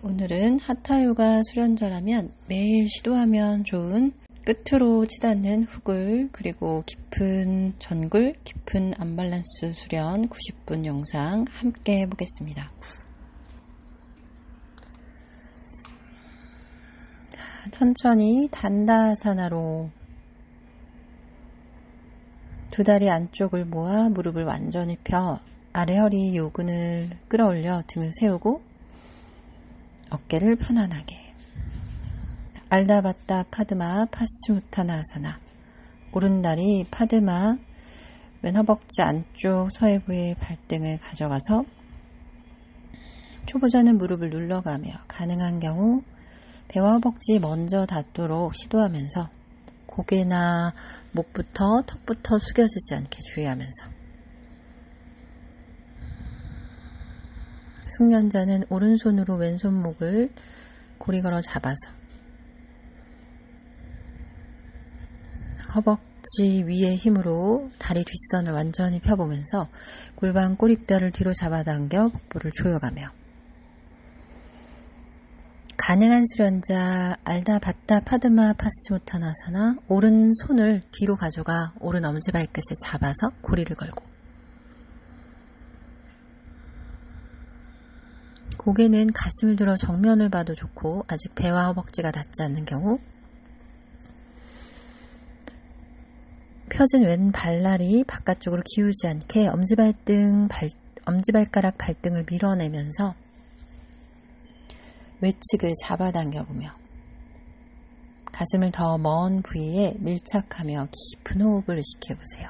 오늘은 하타요가 수련자라면 매일 시도하면 좋은 끝으로 치닫는 훅을 그리고 깊은 전굴, 깊은 언밸런스 수련 90분 영상 함께 해보겠습니다. 천천히 단다아사나로 두 다리 안쪽을 모아 무릎을 완전히 펴 아래 허리 요근을 끌어올려 등을 세우고 어깨를 편안하게 알다바따 파드마 파스치무타나아사나 오른다리 파드마 왼 허벅지 안쪽 서해부의 발등을 가져가서 초보자는 무릎을 눌러가며 가능한 경우 배와 허벅지 먼저 닿도록 시도하면서 고개나 목부터 턱부터 숙여지지 않게 주의하면서 숙련자는 오른손으로 왼손목을 고리걸어 잡아서 허벅지 위의 힘으로 다리 뒷선을 완전히 펴보면서 골반 꼬리뼈를 뒤로 잡아당겨 복부를 조여가며 가능한 수련자 알다바따 파드마 파스치무타나아사나 오른손을 뒤로 가져가 오른 엄지발끝을 잡아서 고리를 걸고 고개는 가슴을 들어 정면을 봐도 좋고 아직 배와 허벅지가 닿지 않는 경우 펴진 왼 발날이 바깥쪽으로 기울지 않게 엄지발가락 발등을 밀어내면서 외측을 잡아당겨보며 가슴을 더 먼 부위에 밀착하며 깊은 호흡을 의식해보세요.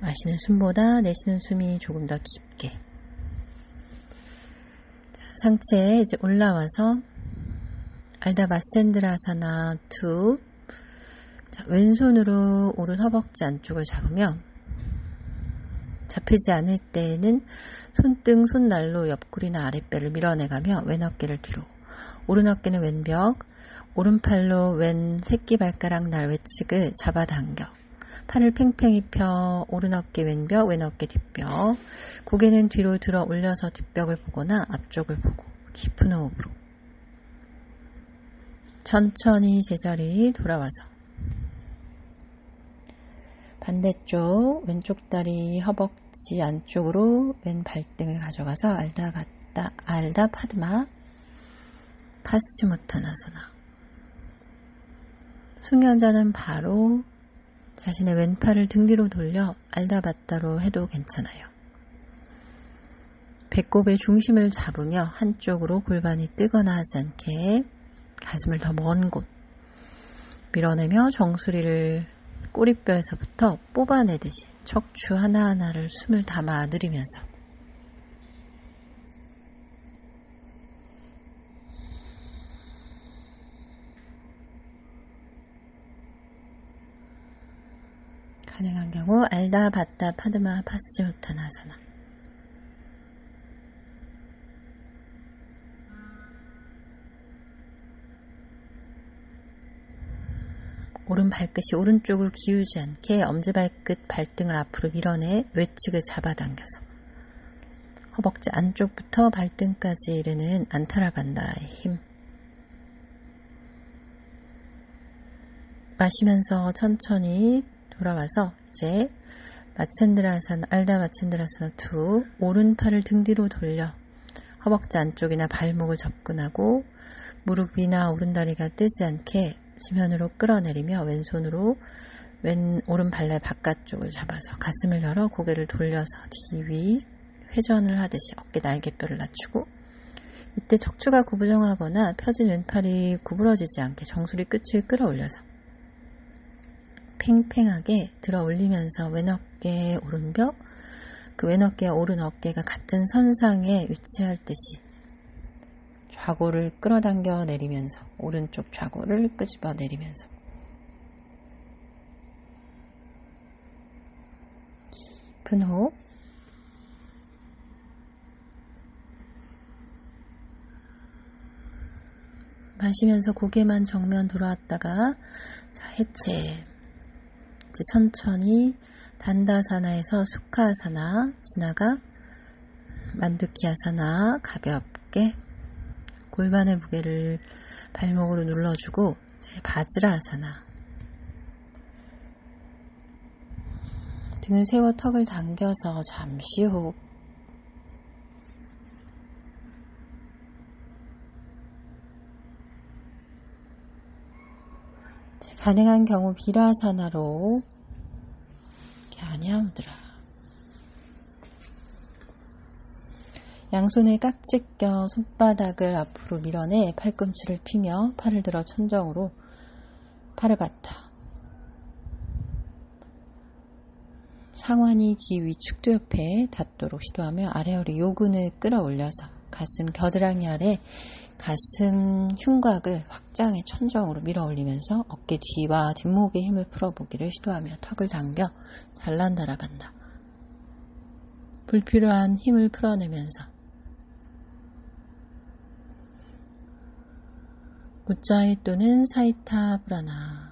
마시는 숨보다 내쉬는 숨이 조금 더 깊게. 상체에 이제 올라와서 알다바센드라사나 2. 왼손으로 오른 허벅지 안쪽을 잡으며 잡히지 않을 때에는 손등, 손날로 옆구리나 아랫배를 밀어내가며 왼 어깨를 뒤로, 오른 어깨는 왼벽, 오른팔로 왼 새끼발가락 날 외측을 잡아당겨 팔을 팽팽히 펴 오른 어깨 왼벽, 왼 어깨 뒷벽, 고개는 뒤로 들어 올려서 뒷벽을 보거나 앞쪽을 보고 깊은 호흡으로 천천히 제자리 돌아와서 반대쪽 왼쪽 다리 허벅지 안쪽으로 왼 발등을 가져가서 알다 파드마 파스치무타나아사나 숙련자는 바로 자신의 왼팔을 등 뒤로 돌려 알다바따로 해도 괜찮아요. 배꼽의 중심을 잡으며 한쪽으로 골반이 뜨거나 하지 않게 가슴을 더 먼 곳 밀어내며 정수리를 꼬리뼈에서부터 뽑아내듯이 척추 하나하나를 숨을 담아 들이면서 가능한 경우 알다바따 파드마 파스치무타나아사나 오른 발끝이 오른쪽으로 기울지 않게 엄지발끝 발등을 앞으로 밀어내 외측을 잡아당겨서 허벅지 안쪽부터 발등까지 이르는 안타라반다의 힘 마시면서 천천히 돌아와서 이제 알다 마첸드라사나 2 오른팔을 등 뒤로 돌려 허벅지 안쪽이나 발목을 접근하고 무릎 위나 오른다리가 뜨지 않게 지면으로 끌어내리며 왼손으로 오른 발날 바깥쪽을 잡아서 가슴을 열어 고개를 돌려서 뒤위 회전을 하듯이 어깨 날개뼈를 낮추고 이때 척추가 구부정하거나 펴진 왼팔이 구부러지지 않게 정수리 끝을 끌어올려서 팽팽하게 들어 올리면서 왼어깨 오른벽 그 왼어깨와 오른 어깨가 같은 선상에 위치할 듯이 좌골을 끌어당겨 내리면서 오른쪽 좌골을 끄집어 내리면서 깊은 호흡 마시면서 고개만 정면 돌아왔다가 자 해체 이제 천천히 단다사나에서 수카아사나 지나가 만두키 아사나 가볍게 골반의 무게를 발목으로 눌러주고 이제 바지라 아사나 등을 세워 턱을 당겨서 잠시 호흡. 가능한 경우 비라사나로 갸냐 무드라. 양손에 깍지 껴 손바닥을 앞으로 밀어내 팔꿈치를 피며 팔을 들어 천정으로 파르바타. 상완이 귀 위축도 옆에 닿도록 시도하며 아래허리 요근을 끌어올려서 가슴 겨드랑이 아래 가슴 흉곽을 확장해 천정으로 밀어 올리면서 어깨 뒤와 뒷목에 힘을 풀어보기를 시도하며 턱을 당겨 잘란다라반다. 불필요한 힘을 풀어내면서 우짜이 또는 사이타 브라나.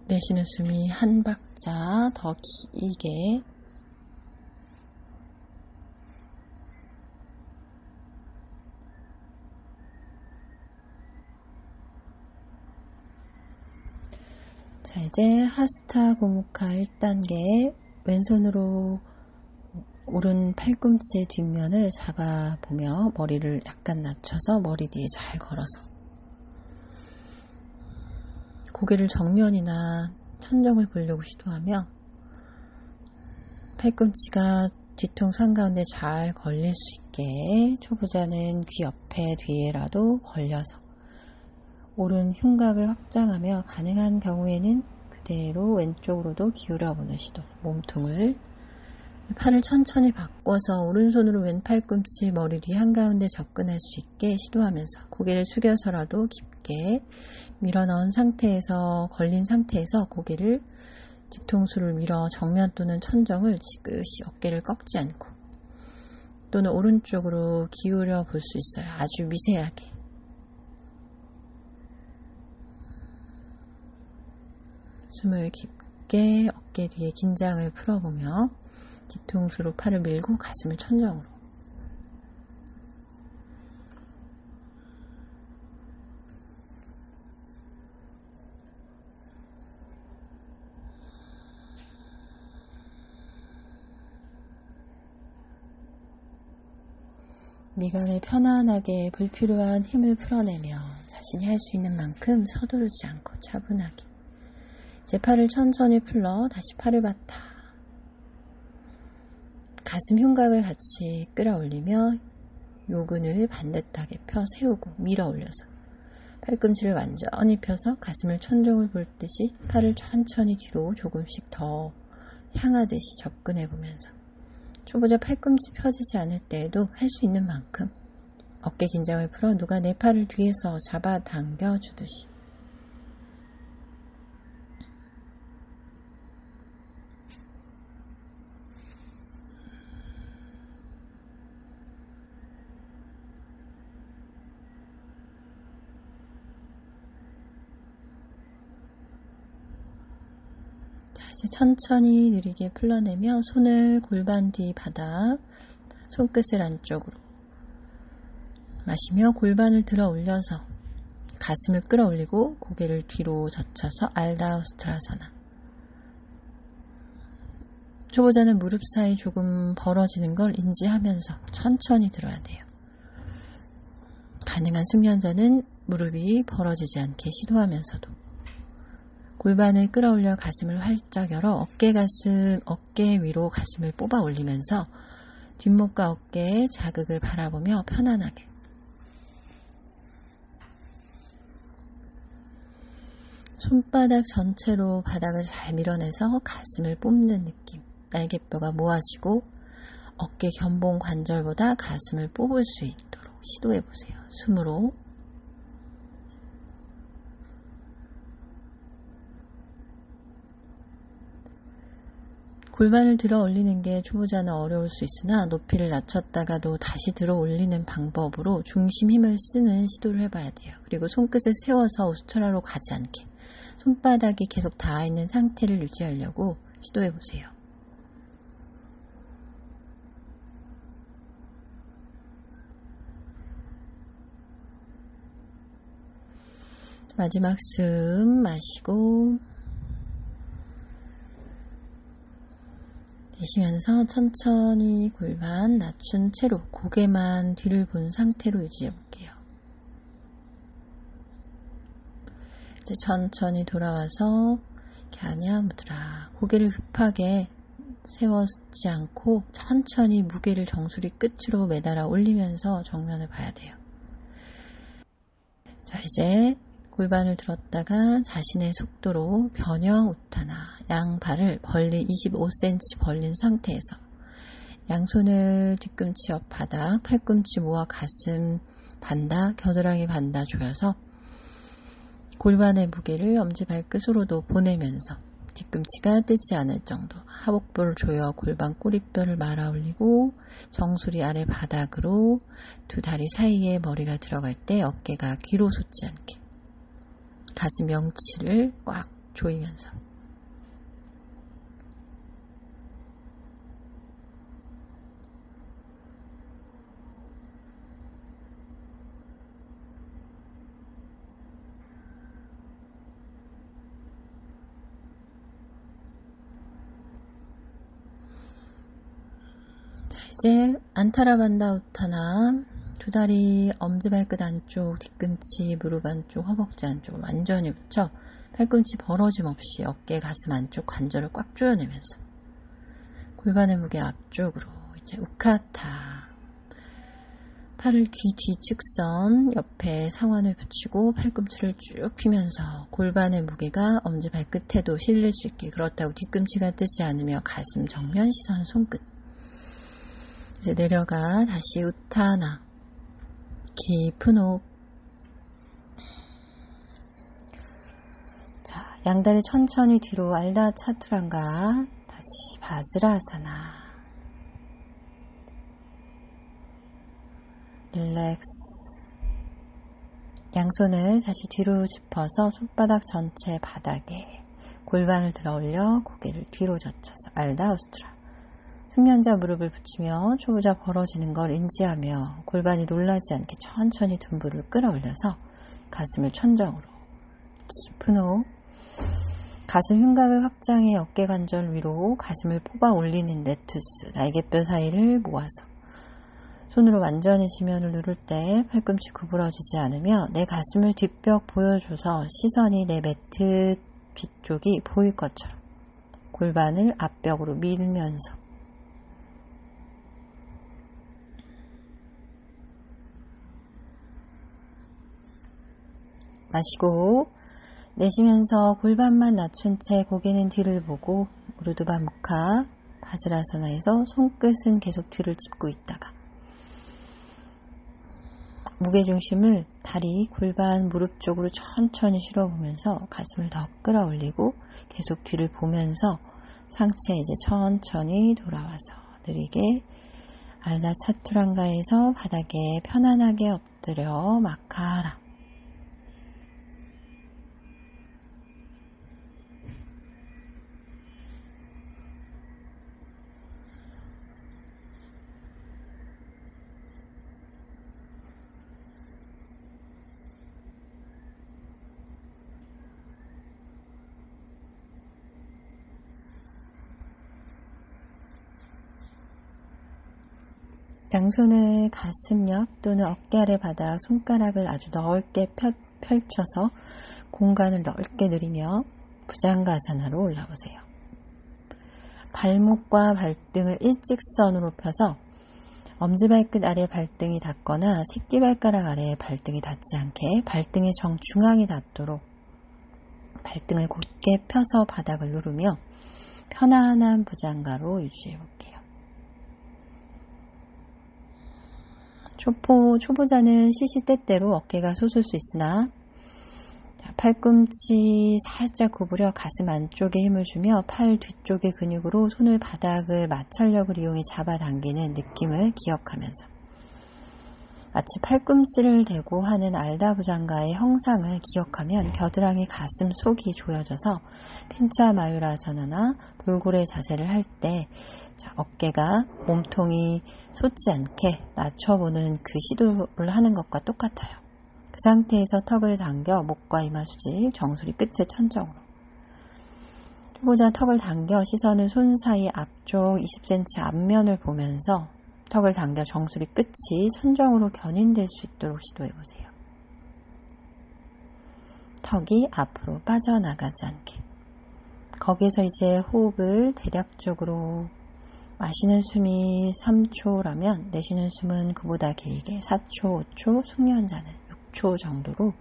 내쉬는 숨이 한 박자 더 길게. 자, 이제 하스타 고무카 1단계 왼손으로 오른 팔꿈치의 뒷면을 잡아보며 머리를 약간 낮춰서 머리 뒤에 잘 걸어서 고개를 정면이나 천정을 보려고 시도하며 팔꿈치가 뒤통수 한가운데 잘 걸릴 수 있게 초보자는 귀 옆에 뒤에라도 걸려서 오른 흉곽을 확장하며 가능한 경우에는 그대로 왼쪽으로도 기울여보는 시도. 몸통을 팔을 천천히 바꿔서 오른손으로 왼 팔꿈치 머리 뒤 한가운데 접근할 수 있게 시도하면서 고개를 숙여서라도 깊게 밀어넣은 상태에서 걸린 상태에서 고개를 뒤통수를 밀어 정면 또는 천정을 지그시 어깨를 꺾지 않고 또는 오른쪽으로 기울여 볼 수 있어요. 아주 미세하게. 숨을 깊게 어깨 뒤에 긴장을 풀어보며 뒤통수로 팔을 밀고 가슴을 천정으로. 미간을 편안하게 불필요한 힘을 풀어내며 자신이 할 수 있는 만큼 서두르지 않고 차분하게. 이제 팔을 천천히 풀러 다시 팔을 바타. 가슴 흉곽을 같이 끌어올리며 요근을 반듯하게 펴 세우고 밀어 올려서 팔꿈치를 완전히 펴서 가슴을 천정을 볼 듯이 팔을 천천히 뒤로 조금씩 더 향하듯이 접근해 보면서 초보자 팔꿈치 펴지지 않을 때에도 할 수 있는 만큼 어깨 긴장을 풀어 누가 내 팔을 뒤에서 잡아당겨 주듯이 천천히 느리게 풀러내며 손을 골반 뒤 바닥, 손끝을 안쪽으로 마시며 골반을 들어 올려서 가슴을 끌어올리고 고개를 뒤로 젖혀서 알다우스트라사나. 초보자는 무릎 사이 조금 벌어지는 걸 인지하면서 천천히 들어야 돼요. 가능한 숙련자는 무릎이 벌어지지 않게 시도하면서도 골반을 끌어올려 가슴을 활짝 열어 어깨 위로 가슴을 뽑아 올리면서 뒷목과 어깨에 자극을 바라보며 편안하게. 손바닥 전체로 바닥을 잘 밀어내서 가슴을 뽑는 느낌. 날개뼈가 모아지고 어깨 견봉 관절보다 가슴을 뽑을 수 있도록 시도해보세요. 숨으로. 골반을 들어 올리는 게 초보자는 어려울 수 있으나 높이를 낮췄다가도 다시 들어 올리는 방법으로 중심 힘을 쓰는 시도를 해봐야 돼요. 그리고 손끝을 세워서 우스트라로 가지 않게 손바닥이 계속 닿아 있는 상태를 유지하려고 시도해 보세요. 마지막 숨 마시고 내쉬면서 천천히 골반 낮춘 채로 고개만 뒤를 본 상태로 유지해 볼게요. 이제 천천히 돌아와서 갸냐 무드라, 고개를 급하게 세워지 않고 천천히 무게를 정수리 끝으로 매달아 올리면서 정면을 봐야 돼요. 자, 이제 골반을 들었다가 자신의 속도로 변형 우타나, 양발을 25cm 벌린 상태에서 양손을 뒤꿈치 옆 바닥, 팔꿈치 모아 가슴 반다, 겨드랑이 반다 조여서 골반의 무게를 엄지발끝으로도 보내면서 뒤꿈치가 뜨지 않을 정도, 하복부를 조여 골반 꼬리뼈를 말아 올리고 정수리 아래 바닥으로 두 다리 사이에 머리가 들어갈 때 어깨가 뒤로 솟지 않게 가슴 명치를 꽉 조이면서 자, 이제 안타라반다 우타나, 두 다리 엄지발끝 안쪽, 뒤꿈치, 무릎 안쪽, 허벅지 안쪽을 완전히 붙여 팔꿈치 벌어짐 없이 어깨, 가슴 안쪽 관절을 꽉 조여내면서 골반의 무게 앞쪽으로 이제 우카타, 팔을 귀 뒤측선 옆에 상완을 붙이고 팔꿈치를 쭉 펴면서 골반의 무게가 엄지발끝에도 실릴 수 있게, 그렇다고 뒤꿈치가 뜨지 않으며 가슴 정면, 시선 손끝. 이제 내려가 다시 우타나, 깊은 호흡. 자, 양다리 천천히 뒤로 알다 차투란가, 다시 바즈라아사나. 릴렉스. 양손을 다시 뒤로 짚어서 손바닥 전체 바닥에 골반을 들어 올려 고개를 뒤로 젖혀서 알다 우스트라. 숙련자 무릎을 붙이며 초보자 벌어지는 걸 인지하며 골반이 놀라지 않게 천천히 둔부를 끌어올려서 가슴을 천정으로 깊은 호흡. 가슴 흉곽을 확장해 어깨 관절 위로 가슴을 뽑아 올리는 레투스, 날개뼈 사이를 모아서 손으로 완전히 지면을 누를 때 팔꿈치 구부러지지 않으며 내 가슴을 뒷벽 보여줘서 시선이 내 매트 뒤쪽이 보일 것처럼 골반을 앞벽으로 밀면서 마시고 내쉬면서 골반만 낮춘 채 고개는 뒤를 보고 우르두바 무카 바즈라사나에서 손끝은 계속 뒤를 짚고 있다가 무게중심을 다리, 골반, 무릎 쪽으로 천천히 실어보면서 가슴을 더 끌어올리고 계속 뒤를 보면서 상체 이제 천천히 돌아와서 느리게 알다 차투랑가에서 바닥에 편안하게 엎드려 마카라. 양손을 가슴 옆 또는 어깨 아래 바닥, 손가락을 아주 넓게 펼쳐서 공간을 넓게 누리며 부장가사나로 올라오세요. 발목과 발등을 일직선으로 펴서 엄지발끝 아래 발등이 닿거나 새끼발가락 아래에 발등이 닿지 않게 발등의 정중앙이 닿도록 발등을 곧게 펴서 바닥을 누르며 편안한 부장가로 유지해 볼게요. 초보자는 시시때때로 어깨가 솟을 수 있으나 팔꿈치 살짝 구부려 가슴 안쪽에 힘을 주며 팔 뒤쪽의 근육으로 손을 바닥을 마찰력을 이용해 잡아당기는 느낌을 기억하면서 마치 팔꿈치를 대고 하는 알다부장가의 형상을 기억하면 겨드랑이 가슴 속이 조여져서 핀차마유라사나나 돌고래 자세를 할 때 어깨가 몸통이 솟지 않게 낮춰보는 그 시도를 하는 것과 똑같아요. 그 상태에서 턱을 당겨 목과 이마 수직, 정수리 끝에 천정으로. 초보자 턱을 당겨 시선을 손 사이 앞쪽 20cm 앞면을 보면서 턱을 당겨 정수리 끝이 천정으로 견인될 수 있도록 시도해보세요. 턱이 앞으로 빠져나가지 않게. 거기에서 이제 호흡을 대략적으로 마시는 숨이 3초라면 내쉬는 숨은 그보다 길게 4초, 5초, 숙련자는 6초 정도로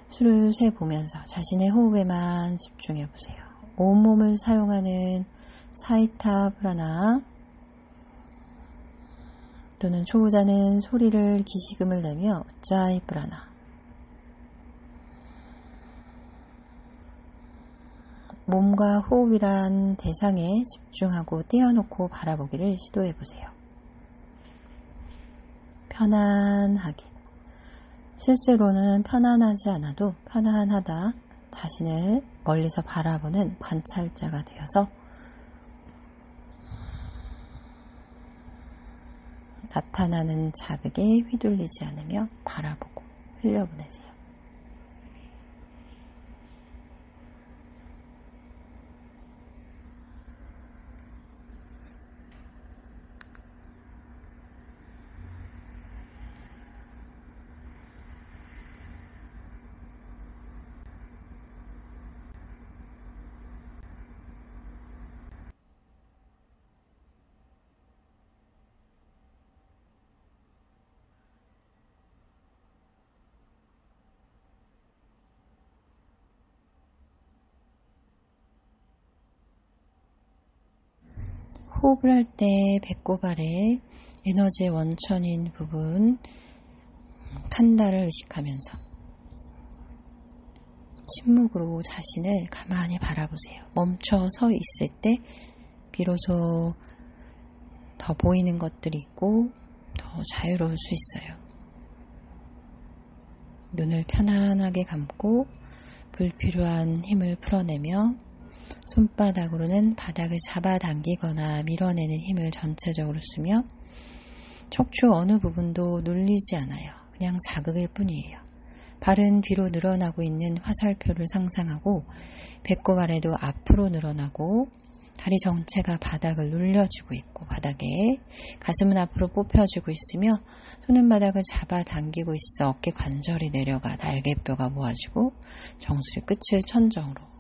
수를 세보면서 자신의 호흡에만 집중해보세요. 온몸을 사용하는 사이타 프라나 또는 초보자는 소리를 기식음을 내며 우짜이 프라나 몸과 호흡이란 대상에 집중하고 떼어놓고 바라보기를 시도해보세요. 편안하게. 실제로는 편안하지 않아도 편안하다 자신을 멀리서 바라보는 관찰자가 되어서 나타나는 자극에 휘둘리지 않으며 바라보고 흘려보내세요. 호흡을 할 때 배꼽 아래 에너지의 원천인 부분 칸다를 의식하면서 침묵으로 자신을 가만히 바라보세요. 멈춰 서 있을 때 비로소 더 보이는 것들이 있고 더 자유로울 수 있어요. 눈을 편안하게 감고 불필요한 힘을 풀어내며 손바닥으로는 바닥을 잡아당기거나 밀어내는 힘을 전체적으로 쓰며 척추 어느 부분도 눌리지 않아요. 그냥 자극일 뿐이에요. 발은 뒤로 늘어나고 있는 화살표를 상상하고 배꼽 아래도 앞으로 늘어나고 다리 전체가 바닥을 눌려주고 있고 바닥에 가슴은 앞으로 뽑혀지고 있으며 손은 바닥을 잡아당기고 있어 어깨 관절이 내려가 날개뼈가 모아지고 정수리 끝을 천정으로.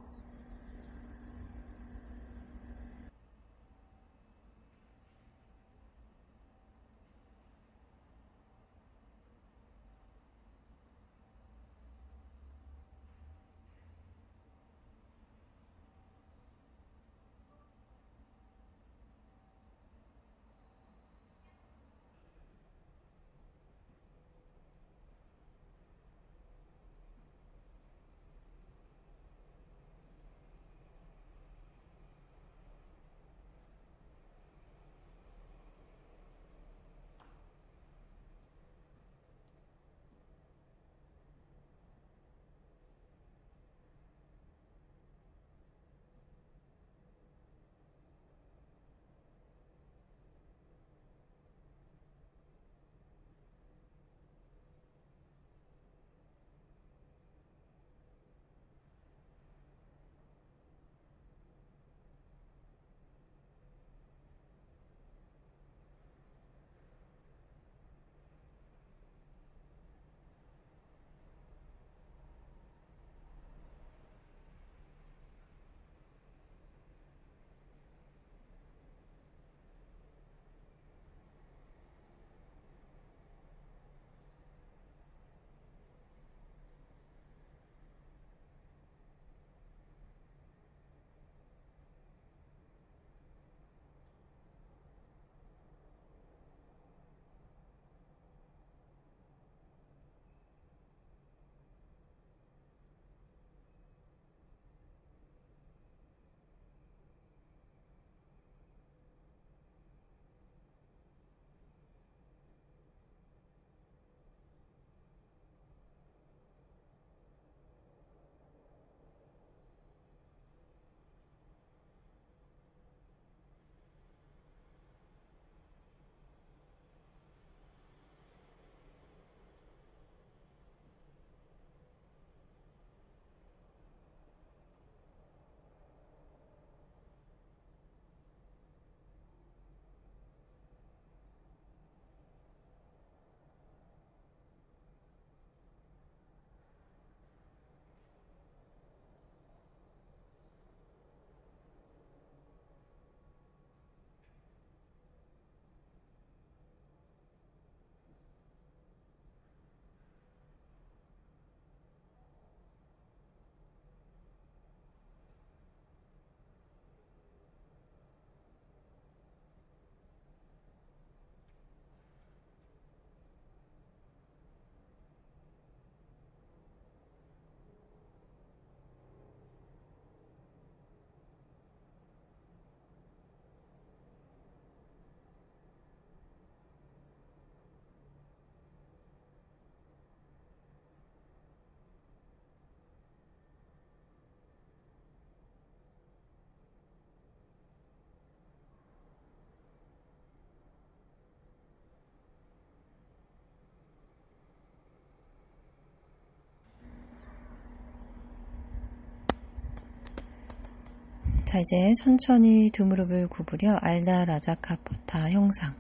자, 이제 천천히 두 무릎을 구부려 알다 라자카포타 형상.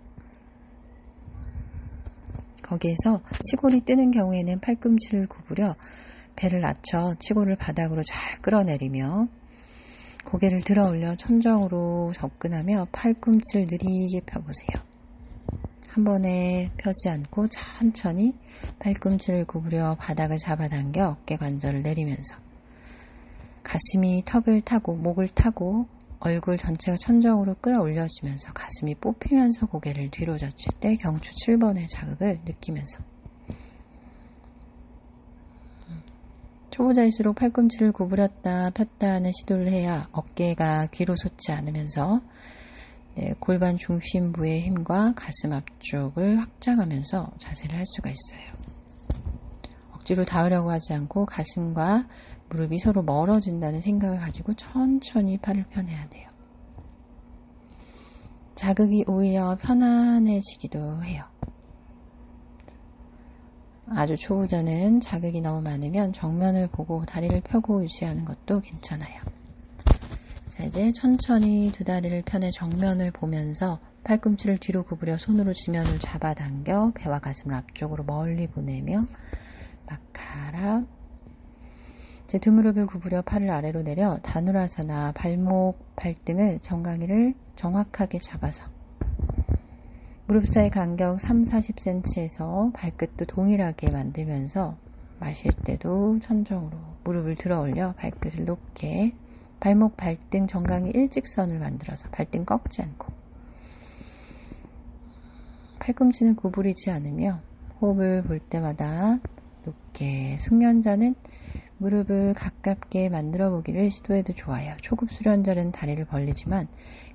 거기에서 치골이 뜨는 경우에는 팔꿈치를 구부려 배를 낮춰 치골을 바닥으로 잘 끌어내리며 고개를 들어 올려 천정으로 접근하며 팔꿈치를 느리게 펴보세요. 한 번에 펴지 않고 천천히 팔꿈치를 구부려 바닥을 잡아당겨 어깨 관절을 내리면서 가슴이 턱을 타고 목을 타고 얼굴 전체가 천정으로 끌어올려지면서 가슴이 뽑히면서 고개를 뒤로 젖힐 때 경추 7번의 자극을 느끼면서 초보자일수록 팔꿈치를 구부렸다 폈다 하는 시도를 해야 어깨가 귀로 솟지 않으면서 골반 중심부의 힘과 가슴 앞쪽을 확장하면서 자세를 할 수가 있어요. 억지로 닿으려고 하지 않고 가슴과 무릎이 서로 멀어진다는 생각을 가지고 천천히 팔을 펴내야 돼요. 자극이 오히려 편안해지기도 해요. 아주 초보자는 자극이 너무 많으면 정면을 보고 다리를 펴고 유지하는 것도 괜찮아요. 자, 이제 천천히 두 다리를 펴내 정면을 보면서 팔꿈치를 뒤로 구부려 손으로 지면을 잡아당겨 배와 가슴을 앞쪽으로 멀리 보내며 마카라. 제 두 무릎을 구부려 팔을 아래로 내려 다누라사나 발목, 발등을 정강이를 정확하게 잡아서 무릎 사이 간격 30-40cm에서 발끝도 동일하게 만들면서 마실 때도 천정으로 무릎을 들어 올려 발끝을 높게 발목, 발등, 정강이 일직선을 만들어서 발등 꺾지 않고 팔꿈치는 구부리지 않으며 호흡을 볼 때마다 높게 숙련자는 무릎을 가깝게 만들어 보기를 시도해도 좋아요. 초급 수련자는 다리를 벌리지만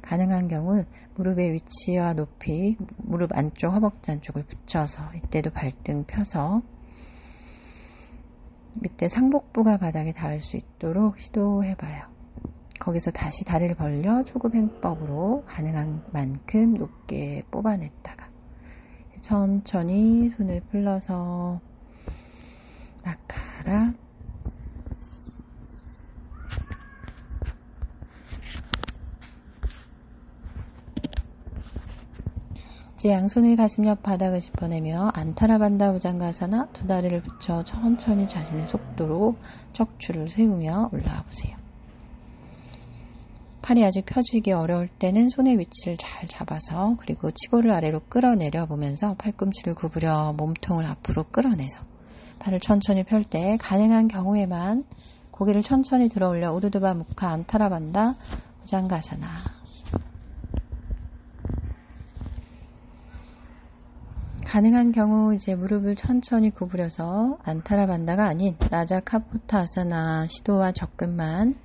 가능한 경우 무릎의 위치와 높이 무릎 안쪽 허벅지 안쪽을 붙여서 이때도 발등 펴서 밑에 상복부가 바닥에 닿을 수 있도록 시도해봐요. 거기서 다시 다리를 벌려 초급 행법으로 가능한 만큼 높게 뽑아냈다가 천천히 손을 풀러서 마카라. 이제 양손을 가슴 옆 바닥을 짚어내며 안타라반다 부장가사나 두 다리를 붙여 천천히 자신의 속도로 척추를 세우며 올라와 보세요. 팔이 아직 펴지기 어려울 때는 손의 위치를 잘 잡아서 그리고 치골을 아래로 끌어내려 보면서 팔꿈치를 구부려 몸통을 앞으로 끌어내서 팔을 천천히 펼 때 가능한 경우에만 고개를 천천히 들어 올려 우르드바 무카 안타라반다 부장가사나. 가능한 경우 이제 무릎을 천천히 구부려서 안타라반다가 아닌 라자카포타 아사나 시도와 접근만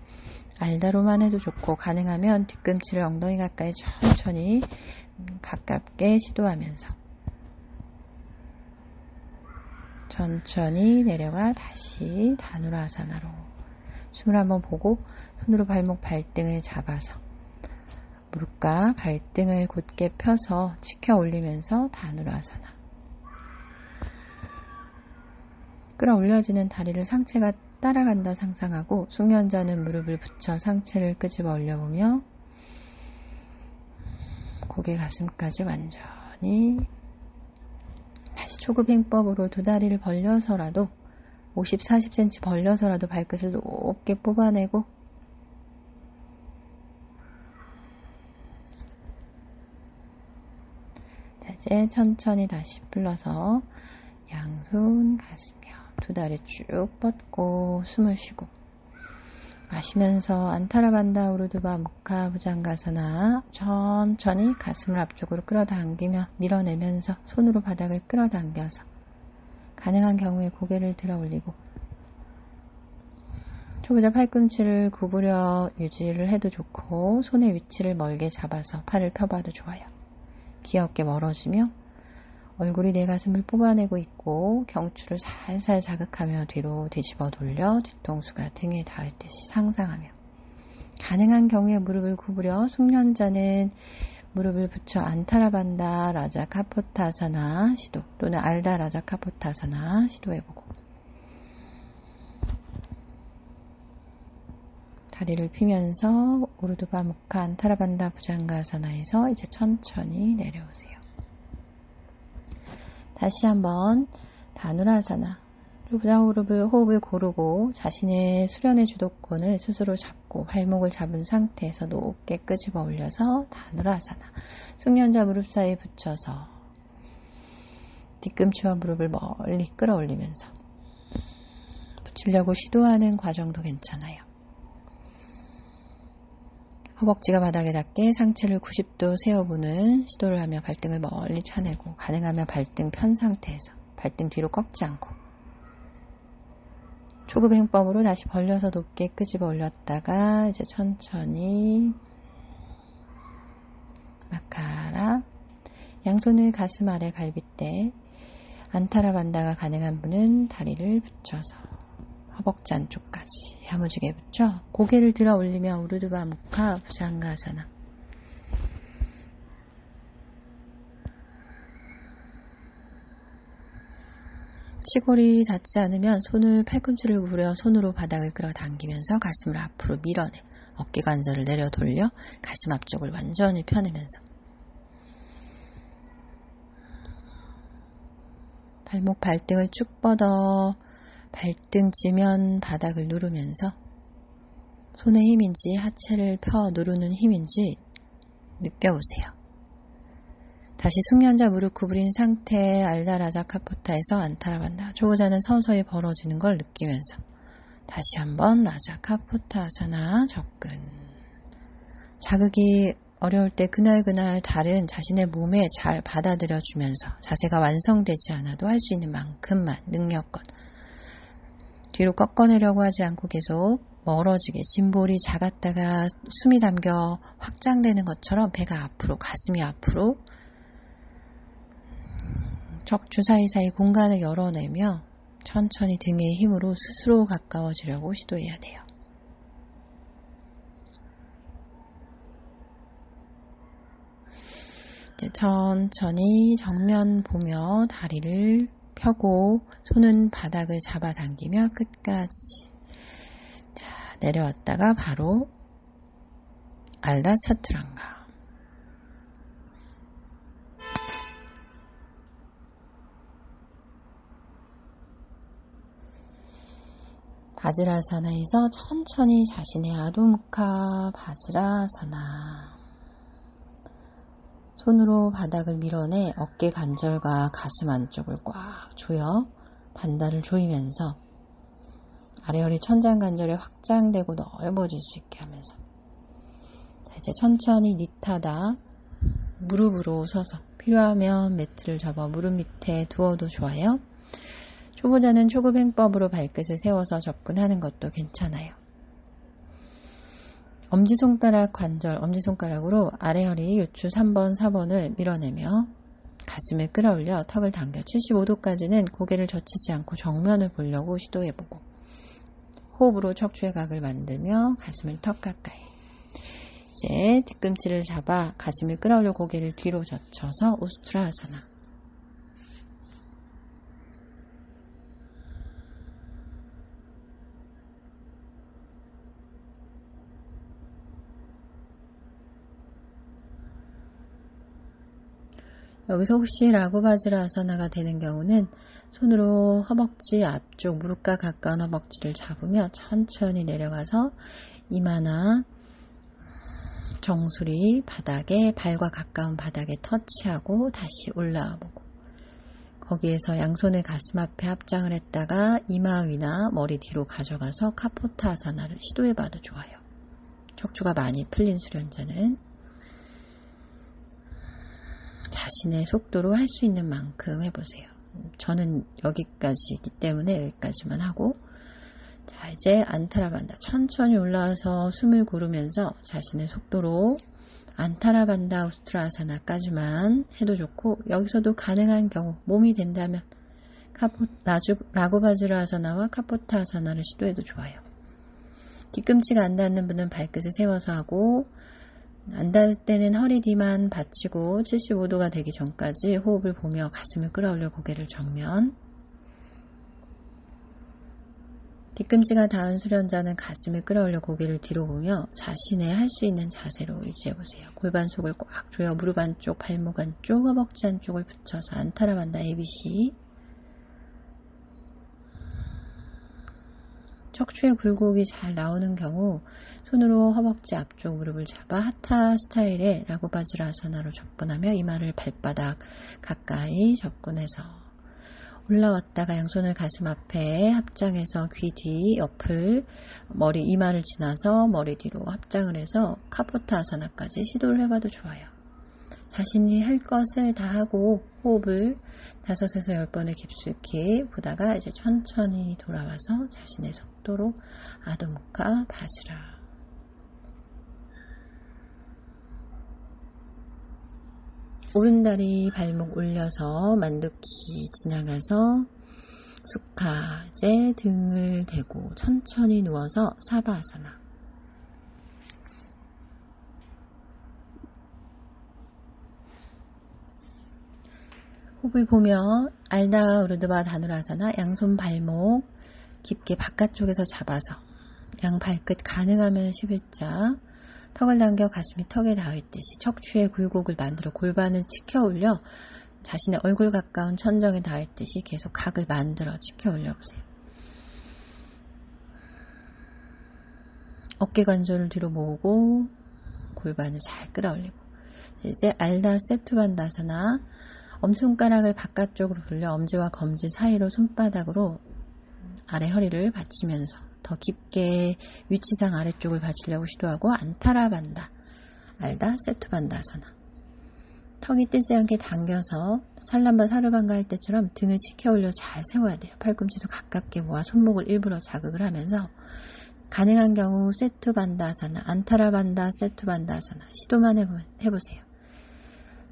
알다로만 해도 좋고 가능하면 뒤꿈치를 엉덩이 가까이 천천히 가깝게 시도하면서 천천히 내려가 다시 다누라아사나로 숨을 한번 보고 손으로 발목 발등을 잡아서 무릎과 발등을 곧게 펴서 치켜 올리면서 다누라아사나. 끌어올려지는 다리를 상체가 따라간다 상상하고 숙련자는 무릎을 붙여 상체를 끄집어 올려보며 고개 가슴까지 완전히 다시 초급 행법으로 두 다리를 벌려서라도 50-40cm 벌려서라도 발끝을 높게 뽑아내고 자, 이제 천천히 다시 풀러서 양손 가슴 두 다리 쭉 뻗고 숨을 쉬고 마시면서 안타라반다 우르드바 무카 부장가사나 천천히 가슴을 앞쪽으로 끌어당기며 밀어내면서 손으로 바닥을 끌어당겨서 가능한 경우에 고개를 들어 올리고 초보자 팔꿈치를 구부려 유지를 해도 좋고 손의 위치를 멀게 잡아서 팔을 펴봐도 좋아요. 귀엽게 멀어지며 얼굴이 내 가슴을 뽑아내고 있고 경추를 살살 자극하며 뒤로 뒤집어 돌려 뒤통수가 등에 닿을 듯이 상상하며 가능한 경우에 무릎을 구부려 숙련자는 무릎을 붙여 안타라반다 라자카포타사나 시도 또는 알다 라자카포타사나 시도해보고 다리를 펴면서 우르두바 무카 안타라반다 부장가사나에서 이제 천천히 내려오세요. 다시 한번 다누라사나 호흡을 고르고 자신의 수련의 주도권을 스스로 잡고 발목을 잡은 상태에서 높게 끄집어 올려서 다누라사나 숙련자 무릎 사이에 붙여서 뒤꿈치와 무릎을 멀리 끌어올리면서 붙이려고 시도하는 과정도 괜찮아요. 허벅지가 바닥에 닿게 상체를 90도 세워보는 시도를 하며 발등을 멀리 차내고 가능하면 발등 편 상태에서 발등 뒤로 꺾지 않고 초급 행법으로 다시 벌려서 높게 끄집어 올렸다가 이제 천천히 마카라 양손을 가슴 아래 갈빗대 안타라반다가 가능한 분은 다리를 붙여서 허벅지 안쪽까지 야무지게 붙여 고개를 들어 올리며 우르두바 무카 부장가사나 치골이 닿지 않으면 손을 팔꿈치를 구부려 손으로 바닥을 끌어당기면서 가슴을 앞으로 밀어내 어깨 관절을 내려 돌려 가슴 앞쪽을 완전히 펴내면서 발목 발등을 쭉 뻗어 발등 지면 바닥을 누르면서 손의 힘인지 하체를 펴 누르는 힘인지 느껴보세요. 다시 숙련자 무릎 구부린 상태 알다라자카포타에서 안타라반다. 초보자는 서서히 벌어지는 걸 느끼면서 다시 한번 라자카포타아사나 접근. 자극이 어려울 때 그날 다른 자신의 몸에 잘 받아들여주면서 자세가 완성되지 않아도 할 수 있는 만큼만 능력껏 뒤로 꺾어내려고 하지 않고 계속 멀어지게 짐볼이 작았다가 숨이 담겨 확장되는 것처럼 배가 앞으로 가슴이 앞으로 척추 사이사이 공간을 열어내며 천천히 등의 힘으로 스스로 가까워지려고 시도해야 돼요. 이제 천천히 정면 보며 다리를 펴고 손은 바닥을 잡아당기며 끝까지 자 내려왔다가 바로 알다 차투랑가 바지라사나에서 천천히 자신의 아도무카 바지라사나 손으로 바닥을 밀어내 어깨 관절과 가슴 안쪽을 꽉 조여 반달을 조이면서 아래허리 천장 관절이 확장되고 넓어질 수 있게 하면서 자, 이제 천천히 니타다 무릎으로 서서 필요하면 매트를 접어 무릎 밑에 두어도 좋아요. 초보자는 초급 행법으로 발끝을 세워서 접근하는 것도 괜찮아요. 엄지손가락 관절, 엄지손가락으로 아래허리 요추 3번, 4번을 밀어내며 가슴을 끌어올려 턱을 당겨 75도까지는 고개를 젖히지 않고 정면을 보려고 시도해보고 호흡으로 척추의 각을 만들며 가슴을 턱 가까이 이제 뒤꿈치를 잡아 가슴을 끌어올려 고개를 뒤로 젖혀서 우스트라아사나 여기서 혹시 라구바지라아사나가 되는 경우는 손으로 허벅지 앞쪽 무릎과 가까운 허벅지를 잡으며 천천히 내려가서 이마나 정수리 바닥에 발과 가까운 바닥에 터치하고 다시 올라와 보고 거기에서 양손을 가슴 앞에 합장을 했다가 이마 위나 머리 뒤로 가져가서 카포타아사나를 시도해봐도 좋아요. 척추가 많이 풀린 수련자는 자신의 속도로 할 수 있는 만큼 해보세요. 저는 여기까지이기 때문에 여기까지만 하고 자 이제 안타라반다 천천히 올라와서 숨을 고르면서 자신의 속도로 안타라반다 우스트라아사나까지만 해도 좋고 여기서도 가능한 경우 몸이 된다면 라구바지라아사나와 카포타아사나를 시도해도 좋아요. 뒤꿈치가 안 닿는 분은 발끝을 세워서 하고 안 닿을 때는 허리 뒤만 받치고 75도가 되기 전까지 호흡을 보며 가슴을 끌어올려 고개를 정면 뒤꿈치가 닿은 수련자는 가슴을 끌어올려 고개를 뒤로 보며 자신의 할 수 있는 자세로 유지해보세요. 골반 속을 꽉 조여 무릎 안쪽, 발목 안쪽, 허벅지 안쪽을 붙여서 안타라반다 ABC. 척추의 굴곡이 잘 나오는 경우 손으로 허벅지 앞쪽 무릎을 잡아 하타 스타일의 라구바지라사나로 접근하며 이마를 발바닥 가까이 접근해서 올라왔다가 양손을 가슴 앞에 합장해서 귀 뒤 옆을 머리 이마를 지나서 머리 뒤로 합장을 해서 카포타 아사나까지 시도를 해봐도 좋아요. 자신이 할 것을 다 하고 호흡을 5에서 10번을 깊숙이 보다가 이제 천천히 돌아와서 자신의 속도로 아도무카 바지라. 오른다리 발목 올려서 만두키 지나가서 수카제 등을 대고 천천히 누워서 사바아사나. 호흡을 보며 알다 우르드바 다누라사나 양손 발목 깊게 바깥쪽에서 잡아서 양 발끝 가능하면 11자 턱을 당겨 가슴이 턱에 닿을 듯이 척추의 굴곡을 만들어 골반을 치켜 올려 자신의 얼굴 가까운 천정에 닿을 듯이 계속 각을 만들어 치켜 올려보세요. 어깨 관절을 뒤로 모으고 골반을 잘 끌어올리고 이제 알다 세투반다사나 엄지손가락을 바깥쪽으로 돌려 엄지와 검지 사이로 손바닥으로 아래 허리를 받치면서 더 깊게 위치상 아래쪽을 받치려고 시도하고 안타라반다 알다 세투반다사나. 턱이 뜨지 않게 당겨서 살람바 사르반가 할 때처럼 등을 치켜 올려 잘 세워야 돼요. 팔꿈치도 가깝게 모아 손목을 일부러 자극을 하면서 가능한 경우 세투반다사나 안타라반다 세투반다사나 시도만 해보세요.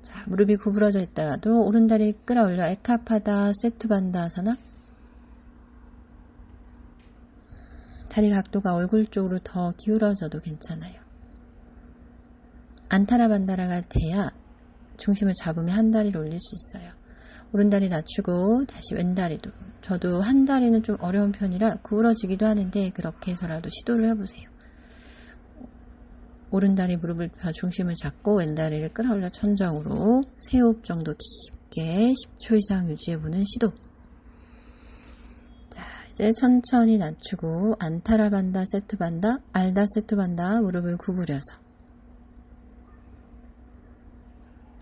자, 무릎이 구부러져 있더라도 오른다리 끌어올려 에카파다 세투반다사나. 다리 각도가 얼굴 쪽으로 더 기울어져도 괜찮아요. 안타라반다라가 돼야 중심을 잡으면 한 다리를 올릴 수 있어요. 오른다리 낮추고 다시 왼다리도. 저도 한 다리는 좀 어려운 편이라 구부러지기도 하는데 그렇게 해서라도 시도를 해보세요. 오른다리 무릎을 중심을 잡고 왼다리를 끌어올려 천정으로 3호흡 정도 깊게 10초 이상 유지해보는 시도. 자, 이제 천천히 낮추고 안타라반다 세투반다 알다 세투반다 무릎을 구부려서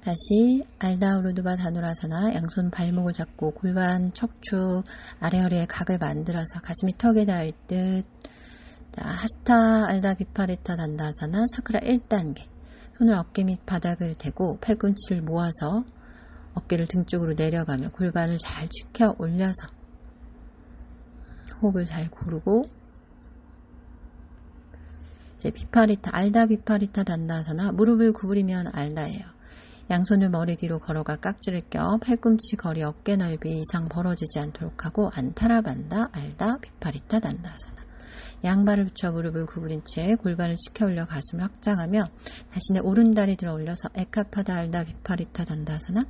다시 알다 우르드바 다누라사나 양손 발목을 잡고 골반 척추 아래 허리에 각을 만들어서 가슴이 턱에 닿을 듯. 자, 하스타 알다 비파리타 단다사나 차크라 1단계. 손을 어깨 밑 바닥을 대고 팔꿈치를 모아서 어깨를 등 쪽으로 내려가며 골반을 잘 치켜 올려서 호흡을 잘 고르고 이제 비파리타 알다 비파리타 단다사나 무릎을 구부리면 알다예요. 양손을 머리 뒤로 걸어가 깍지를 껴 팔꿈치 거리 어깨 넓이 이상 벌어지지 않도록 하고 안타라반다 알다 비파리타 단다사나. 양발을 붙여 무릎을 구부린 채 골반을 치켜 올려 가슴을 확장하며 자신의 오른다리 들어 올려서 에카파다 알다 비파리타 단다사나.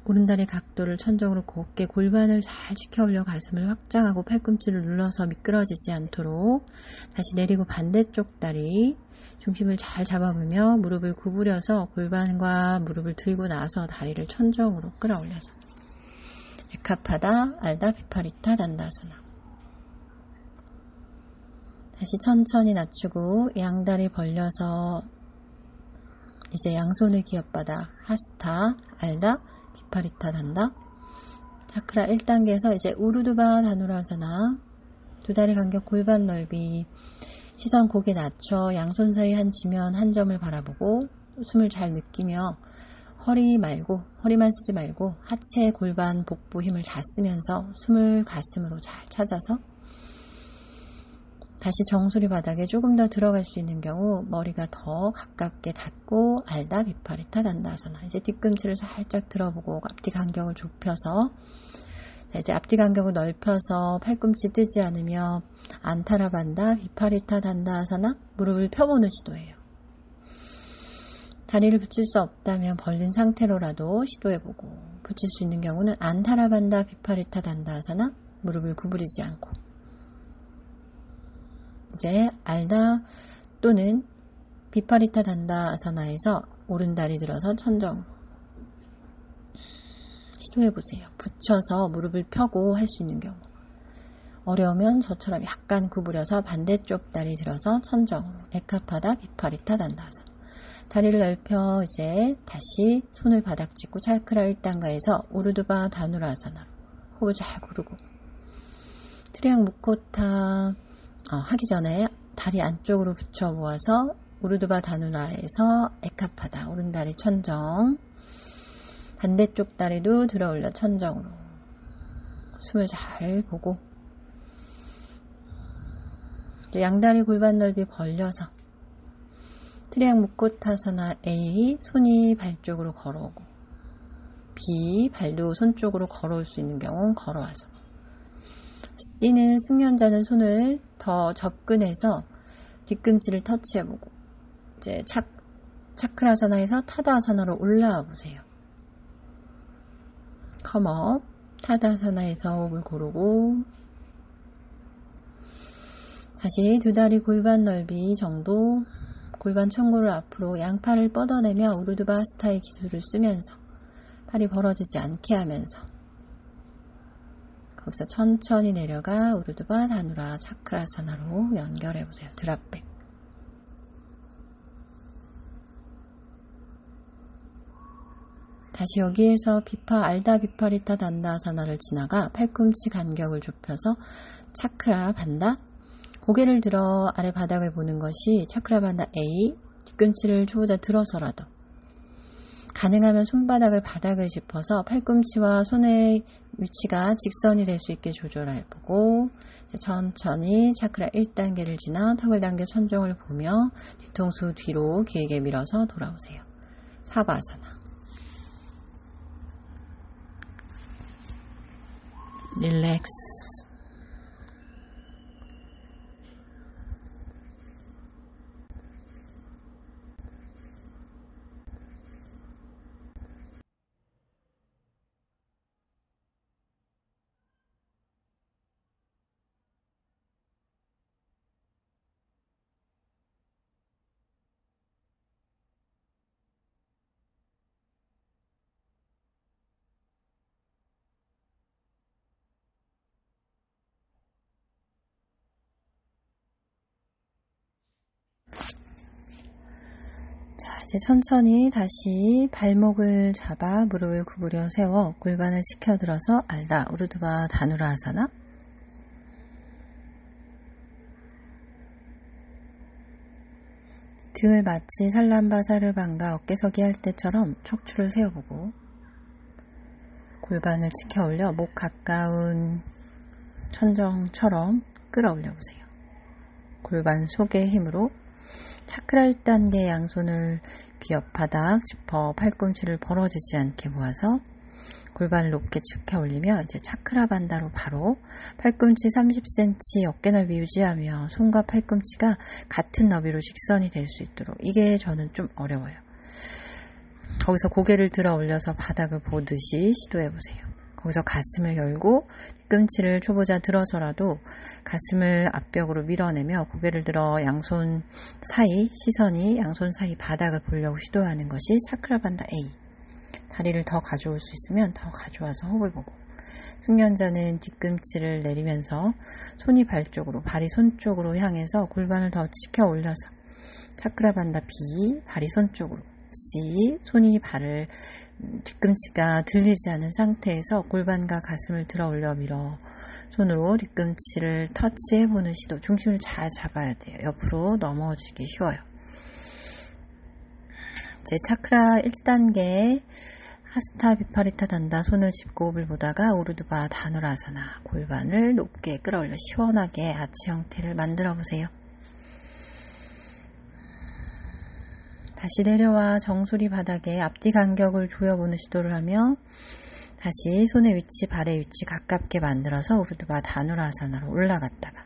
오른다리 각도를 천정으로 곱게 골반을 잘 치켜 올려 가슴을 확장하고 팔꿈치를 눌러서 미끄러지지 않도록 다시 내리고 반대쪽 다리 중심을 잘 잡아보며 무릎을 구부려서 골반과 무릎을 들고 나서 다리를 천정으로 끌어올려서 에카파다 알다 비파리타 단다사나. 다시 천천히 낮추고 양다리 벌려서 이제 양손을 기업받아 하스타 알다 비파리타 단다. 차크라 1단계에서 이제 우르두바 다누라사나. 두 다리 간격 골반 넓이. 시선 고개 낮춰 양손 사이 한 지면 한 점을 바라보고 숨을 잘 느끼며 허리만 쓰지 말고 하체, 골반, 복부 힘을 다 쓰면서 숨을 가슴으로 잘 찾아서 다시 정수리 바닥에 조금 더 들어갈 수 있는 경우 머리가 더 가깝게 닿고 알다 비파리타 단다사나. 이제 뒤꿈치를 살짝 들어보고 앞뒤 간격을 좁혀서 자, 이제 앞뒤 간격을 넓혀서 팔꿈치 뜨지 않으며 안타라반다 비파리타 단다사나 무릎을 펴보는 시도예요. 다리를 붙일 수 없다면 벌린 상태로라도 시도해보고, 붙일 수 있는 경우는 안타라반다 비파리타 단다아사나, 무릎을 구부리지 않고. 이제 알다 또는 비파리타 단다아사나에서 오른다리 들어서 천정으로 시도해보세요. 붙여서 무릎을 펴고 할 수 있는 경우. 어려우면 저처럼 약간 구부려서 반대쪽 다리 들어서 천정으로. 에카파다 비파리타 단다아사나. 다리를 넓혀 이제 다시 손을 바닥 짚고 차크라 1단가에서 우르두바 다누라아사나로 호흡을 잘 고르고, 트리앙 무코타 하기 전에 다리 안쪽으로 붙여 모아서 우르두바 다누라에서 에카파다 오른다리 천정, 반대쪽 다리도 들어 올려 천정으로 숨을 잘 보고, 양다리 골반 넓이 벌려서 트리앙 무코타사나 A, 손이 발 쪽으로 걸어오고, B, 발도 손 쪽으로 걸어올 수 있는 경우는 걸어와서, C는 숙련자는 손을 더 접근해서 뒤꿈치를 터치해보고, 이제 차크라사나에서 타다아사나로 올라와 보세요. 컴업, 타다아사나에서 호흡을 고르고, 다시 두 다리 골반 넓이 정도, 골반 청골을 앞으로 양팔을 뻗어내며 우르두바 스타의 기술을 쓰면서 팔이 벌어지지 않게 하면서 거기서 천천히 내려가 우르두바 다누라 차크라사나로 연결해 보세요. 드랍백. 다시 여기에서 알다 비파리타 단다아사나를 지나가 팔꿈치 간격을 좁혀서 차크라 반다, 고개를 들어 아래 바닥을 보는 것이 차크라 반다 A, 뒤꿈치를 초보자 들어서라도, 가능하면 손바닥을 바닥을 짚어서 팔꿈치와 손의 위치가 직선이 될 수 있게 조절해보고, 천천히 차크라 1단계를 지나 턱을 당겨 천정을 보며 뒤통수 뒤로 길게 밀어서 돌아오세요. 사바아사나. 릴렉스. 이제 천천히 다시 발목을 잡아 무릎을 구부려 세워 골반을 치켜들어서 알다 우르두바 다누라아사나. 등을 마치 살람바사르반가 어깨서기 할 때처럼 척추를 세워보고, 골반을 치켜 올려 목 가까운 천정처럼 끌어올려 보세요. 골반 속의 힘으로 차크라 1단계 양손을 귀 옆 바닥 짚어 팔꿈치를 벌어지지 않게 모아서 골반을 높게 치켜 올리며 이제 차크라 반다로 바로 팔꿈치 30cm 어깨 넓이 유지하며 손과 팔꿈치가 같은 너비로 직선이 될 수 있도록, 이게 저는 좀 어려워요. 거기서 고개를 들어 올려서 바닥을 보듯이 시도해 보세요. 거기서 가슴을 열고 뒤꿈치를 초보자 들어서라도 가슴을 앞벽으로 밀어내며 고개를 들어 양손 사이, 시선이 양손 사이 바닥을 보려고 시도하는 것이 차크라 반다 A. 다리를 더 가져올 수 있으면 더 가져와서 호흡을 보고, 숙련자는 뒤꿈치를 내리면서 손이 발 쪽으로, 발이 손 쪽으로 향해서 골반을 더 치켜 올려서 차크라 반다 B, 발이 손 쪽으로, C, 손이 발을 뒤꿈치가 들리지 않은 상태에서 골반과 가슴을 들어 올려 밀어 손으로 뒤꿈치를 터치해보는 시도. 중심을 잘 잡아야 돼요. 옆으로 넘어지기 쉬워요. 이제 차크라 1단계 하스타 비파리타 단다 손을 짚고 호흡을 보다가 우르두바 다누라아사나, 골반을 높게 끌어올려 시원하게 아치 형태를 만들어 보세요. 다시 내려와 정수리 바닥에 앞뒤 간격을 조여보는 시도를 하며 다시 손의 위치, 발의 위치 가깝게 만들어서 우르두바 다누라아사나로 올라갔다가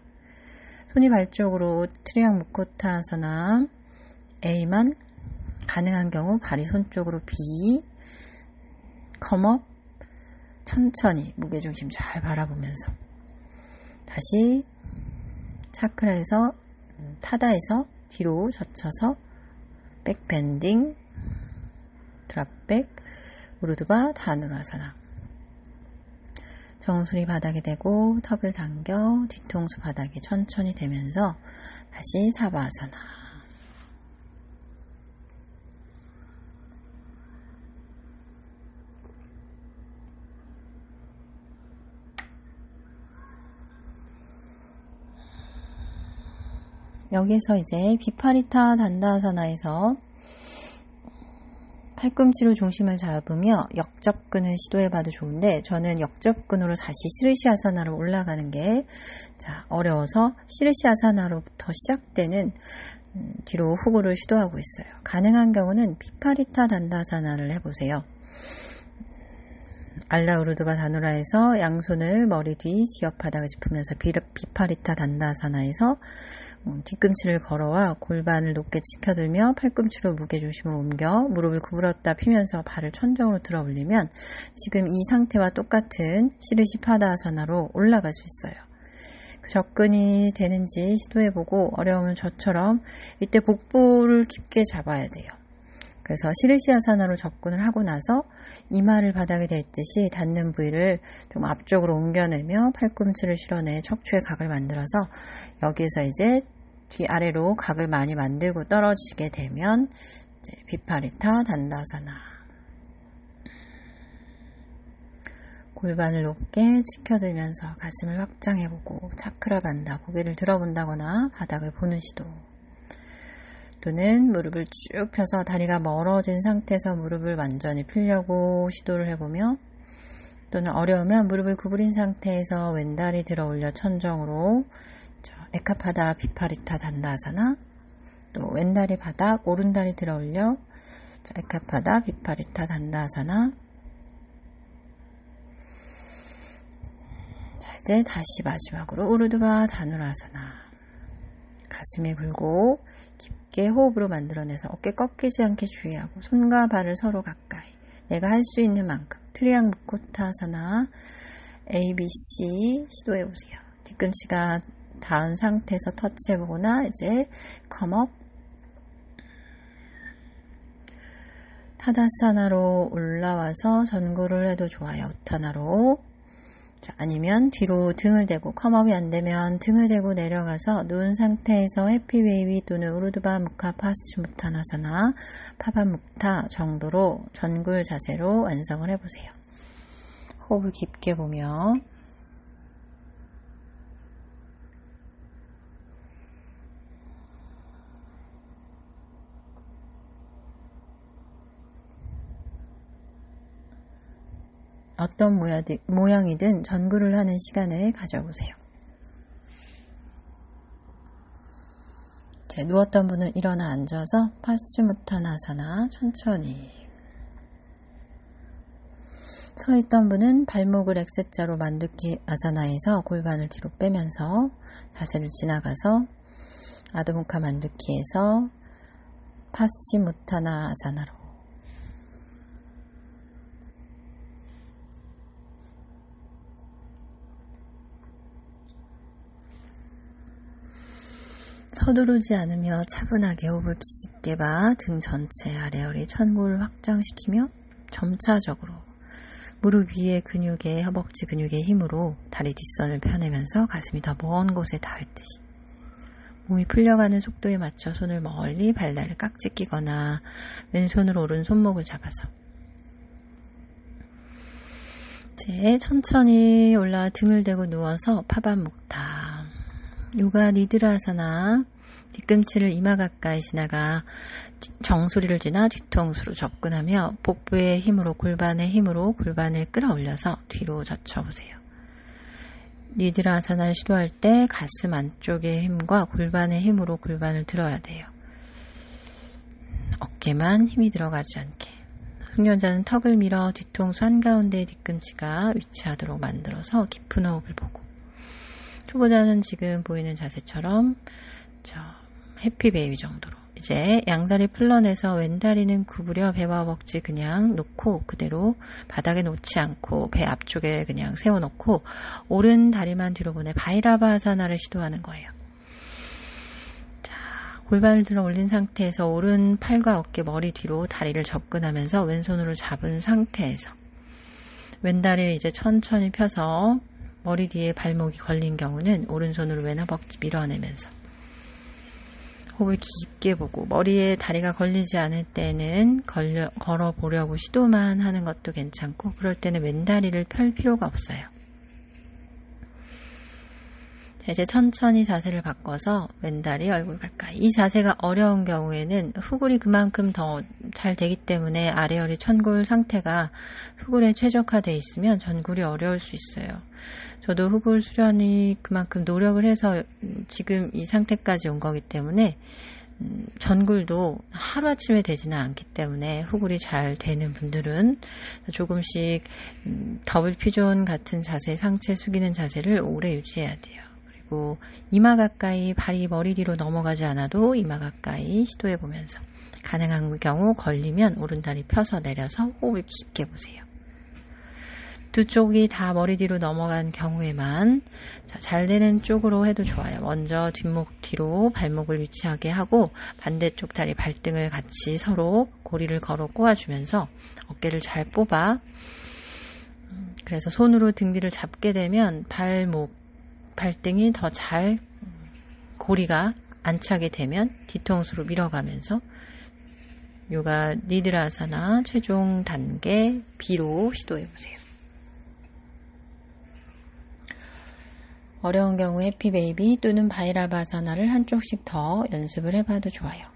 손이 발 쪽으로 트리앙 무코타아사나 A만 가능한 경우 발이 손 쪽으로 컴업, 천천히 무게중심 잘 바라보면서 다시 차크라에서 타다에서 뒤로 젖혀서 백밴딩, 드랍백, 우르드바 다누라사나. 정수리 바닥에 대고 턱을 당겨 뒤통수 바닥에 천천히 대면서 다시 사바아사나. 여기서 이제 비파리타 단다아사나에서 팔꿈치로 중심을 잡으며 역접근을 시도해봐도 좋은데 저는 역접근으로 다시 시르시아사나로 올라가는 게 어려워서 시르시아사나로부터 시작되는 뒤로 후구를 시도하고 있어요. 가능한 경우는 비파리타 단다아사나를 해보세요. 알라 우르드바 다누라에서 양손을 머리 뒤 기업 바닥을 짚으면서 비파리타 단다아사나에서 뒤꿈치를 걸어와 골반을 높게 치켜들며 팔꿈치로 무게중심을 옮겨 무릎을 구부렸다 펴면서 발을 천정으로 들어 올리면 지금 이 상태와 똑같은 시르시파다아사나로 올라갈 수 있어요. 그 접근이 되는지 시도해보고 어려우면 저처럼 이때 복부를 깊게 잡아야 돼요. 그래서 시르시아사나로 접근을 하고 나서 이마를 바닥에 댈듯이 닿는 부위를 좀 앞쪽으로 옮겨내며 팔꿈치를 실어내 척추의 각을 만들어서 여기에서 이제 뒤 아래로 각을 많이 만들고 떨어지게 되면 이제 비파리타 단다아사나. 골반을 높게 치켜들면서 가슴을 확장해보고 차크라 반다, 고개를 들어본다거나 바닥을 보는 시도. 또는 무릎을 쭉 펴서 다리가 멀어진 상태에서 무릎을 완전히 펴려고 시도를 해보며 또는 어려우면 무릎을 구부린 상태에서 왼다리 들어 올려 천정으로 에카파다 비파리타 단다아사나, 또 왼다리 바닥 오른다리 들어 올려 에카파다 비파리타 단다아사나. 이제 다시 마지막으로 우르드바 다누라사나. 가슴이 불고 깊게 호흡으로 만들어내서 어깨 꺾이지 않게 주의하고 손과 발을 서로 가까이 내가 할 수 있는 만큼 트리앙 무코타사나 ABC 시도해보세요. 뒤꿈치가 닿은 상태에서 터치해보거나 이제 컴업, 타다사나로 올라와서 전구를 해도 좋아요. 우타나로. 아니면 뒤로 등을 대고 컴업이 안되면 등을 대고 내려가서 누운 상태에서 해피웨이비 또는 우르드바 무카 파스치무타나사나 파바묵타 정도로 전굴 자세로 완성을 해보세요. 호흡을 깊게 보며 어떤 모양이든 전구를 하는 시간을 가져보세요. 누웠던 분은 일어나 앉아서 파스치무타나사나 천천히. 서 있던 분은 발목을 X자로 만두키 아사나에서 골반을 뒤로 빼면서 자세를 지나가서 아드무카 만두키에서 파스치무타나 아사나로. 서두르지 않으며 차분하게 호흡을 깊게 봐 등 전체 아래허리 천골을 확장시키며 점차적으로 무릎 위의 근육에 허벅지 근육의 힘으로 다리 뒷선을 펴내면서 가슴이 더 먼 곳에 닿을 듯이 몸이 풀려가는 속도에 맞춰 손을 멀리 발날을 깍지 끼거나 왼손으로 오른 손목을 잡아서 이제 천천히 올라와 등을 대고 누워서 파반묵타 요가 니드라아사나. 뒤꿈치를 이마 가까이 지나가 정수리를 지나 뒤통수로 접근하며 복부의 힘으로 골반의 힘으로 골반을 끌어올려서 뒤로 젖혀보세요. 니드라아사나를 시도할 때 가슴 안쪽의 힘과 골반의 힘으로 골반을 들어야 돼요. 어깨만 힘이 들어가지 않게. 숙련자는 턱을 밀어 뒤통수 한가운데에 뒤꿈치가 위치하도록 만들어서 깊은 호흡을 보고, 초보자는 지금 보이는 자세처럼 해피베이비 정도로 이제 양다리 풀러내서 왼다리는 구부려 배와 허벅지 그냥 놓고 그대로 바닥에 놓지 않고 배 앞쪽에 그냥 세워놓고 오른 다리만 뒤로 보내 바이라바아사나를 시도하는 거예요. 자, 골반을 들어 올린 상태에서 오른 팔과 어깨, 머리 뒤로 다리를 접근하면서 왼손으로 잡은 상태에서 왼다리를 이제 천천히 펴서 머리 뒤에 발목이 걸린 경우는 오른손으로 왼 허벅지 밀어내면서 호흡을 깊게 보고 머리에 다리가 걸리지 않을 때는 걸어보려고 시도만 하는 것도 괜찮고 그럴 때는 왼다리를 펼 필요가 없어요. 이제 천천히 자세를 바꿔서 왼다리 얼굴 가까이. 이 자세가 어려운 경우에는 후굴이 그만큼 더 잘 되기 때문에 아래허리 천골 상태가 후굴에 최적화되어 있으면 전굴이 어려울 수 있어요. 저도 후굴 수련이 그만큼 노력을 해서 지금 이 상태까지 온 거기 때문에 전굴도 하루아침에 되지는 않기 때문에 후굴이 잘 되는 분들은 조금씩 더블 피존 같은 자세, 상체 숙이는 자세를 오래 유지해야 돼요. 그리고 이마 가까이 발이 머리 뒤로 넘어가지 않아도 이마 가까이 시도해보면서 가능한 경우 걸리면 오른다리 펴서 내려서 호흡을 깊게 보세요. 두 쪽이 다 머리 뒤로 넘어간 경우에만 잘 되는 쪽으로 해도 좋아요. 먼저 뒷목 뒤로 발목을 위치하게 하고 반대쪽 다리 발등을 같이 서로 고리를 걸어 꼬아주면서 어깨를 잘 뽑아 그래서 손으로 등 뒤를 잡게 되면 발등이 더 잘 고리가 안 차게 되면 뒤통수로 밀어가면서 요가 니드라사나 최종 단계 B로 시도해보세요. 어려운 경우 해피베이비 또는 바이라바사나를 한쪽씩 더 연습을 해봐도 좋아요.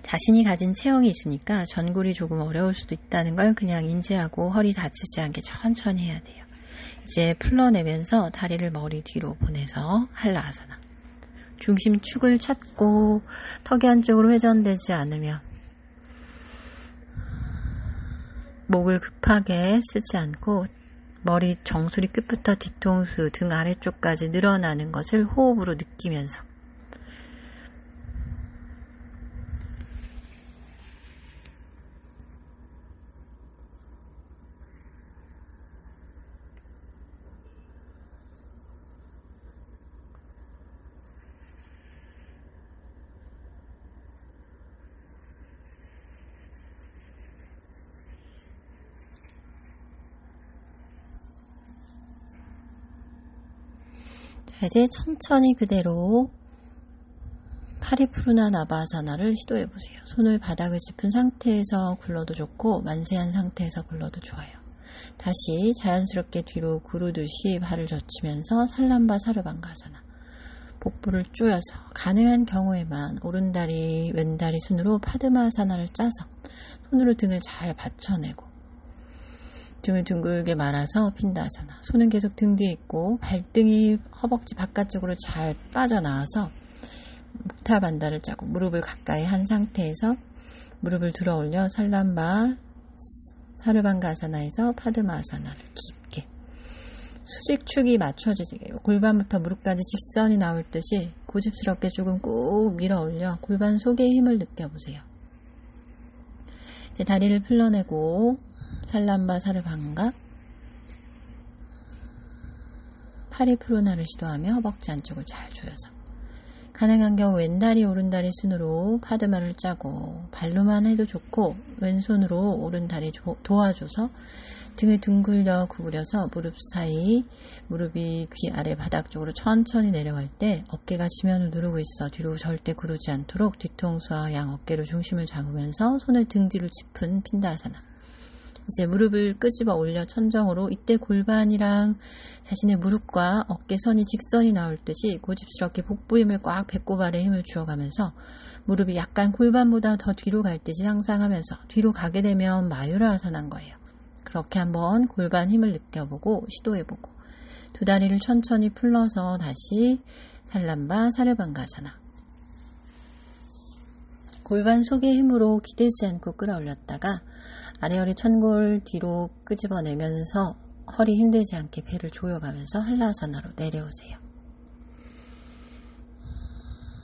자신이 가진 체형이 있으니까 전굴이 조금 어려울 수도 있다는 걸 그냥 인지하고 허리 다치지 않게 천천히 해야 돼요. 이제 풀러내면서 다리를 머리 뒤로 보내서 할라아사나. 중심축을 찾고 턱이 한쪽으로 회전되지 않으면 목을 급하게 쓰지 않고 머리 정수리 끝부터 뒤통수 등 아래쪽까지 늘어나는 것을 호흡으로 느끼면서 이제 천천히 그대로 파리푸르나 나바아사나를 시도해보세요. 손을 바닥을 짚은 상태에서 굴러도 좋고 만세한 상태에서 굴러도 좋아요. 다시 자연스럽게 뒤로 구르듯이 발을 젖히면서 살람바 사르방가아사나. 복부를 조여서 가능한 경우에만 오른다리 왼다리 순으로 파드마아사나를 짜서 손으로 등을 잘 받쳐내고 등을 둥글게 말아서 핀다아사나. 손은 계속 등 뒤에 있고 발등이 허벅지 바깥쪽으로 잘 빠져나와서 묵타반다를 짜고 무릎을 가까이 한 상태에서 무릎을 들어 올려 살람바 사르방가아사나에서 파드마아사나를 깊게 수직축이 맞춰지게 골반부터 무릎까지 직선이 나올 듯이 고집스럽게 조금 꾹 밀어 올려 골반 속에 힘을 느껴보세요. 이제 다리를 풀러내고 살람바 사르방가 파리푸르나를 시도하며 허벅지 안쪽을 잘 조여서 가능한 경우 왼다리 오른다리 순으로 파드마를 짜고 발로만 해도 좋고 왼손으로 오른다리 도와줘서 등을 둥글려 구부려서 무릎 사이 무릎이 귀 아래 바닥 쪽으로 천천히 내려갈 때 어깨가 지면을 누르고 있어 뒤로 절대 구르지 않도록 뒤통수와 양 어깨로 중심을 잡으면서 손을 등 뒤로 짚은 핀다아사나. 이제 무릎을 끄집어 올려 천정으로 이때 골반이랑 자신의 무릎과 어깨선이 직선이 나올 듯이 고집스럽게 복부 힘을 꽉 배꼽아래 힘을 주어가면서 무릎이 약간 골반보다 더 뒤로 갈 듯이 상상하면서 뒤로 가게 되면 마유라아사나인 거예요. 그렇게 한번 골반 힘을 느껴보고 시도해보고 두 다리를 천천히 풀러서 다시 살람바 사르방가아사나. 골반 속의 힘으로 기대지 않고 끌어올렸다가 아래허리 천골 뒤로 끄집어내면서 허리 힘들지 않게 배를 조여가면서 한라아사나로 내려오세요.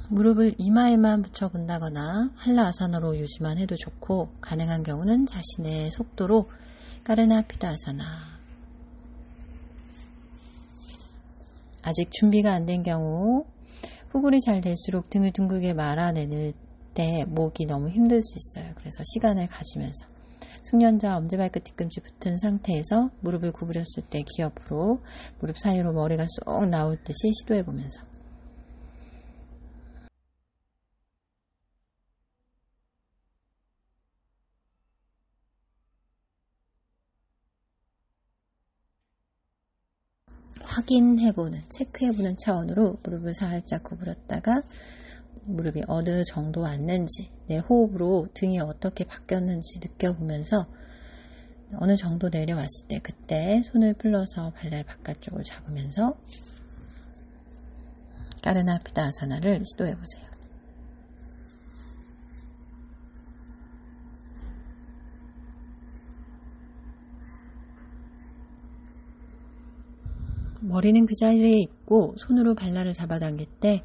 무릎을 이마에만 붙여본다거나 한라아사나로 유지만 해도 좋고, 가능한 경우는 자신의 속도로 까르나피다아사나. 아직 준비가 안 된 경우 후굴이 잘 될수록 등을 둥글게 말아내는 때 목이 너무 힘들 수 있어요. 그래서 시간을 가지면서 숙련자 엄지발끝 뒤꿈치 붙은 상태에서 무릎을 구부렸을 때 기옆으로 무릎 사이로 머리가 쏙 나올 듯이 시도해보면서 확인해보는, 체크해보는 차원으로 무릎을 살짝 구부렸다가 무릎이 어느 정도 왔는지, 내 호흡으로 등이 어떻게 바뀌었는지 느껴보면서 어느 정도 내려왔을 때 그때 손을 풀러서 발날 바깥쪽을 잡으면서 까르나피다아사나를 시도해보세요. 머리는 그 자리에 있고 손으로 발날을 잡아당길 때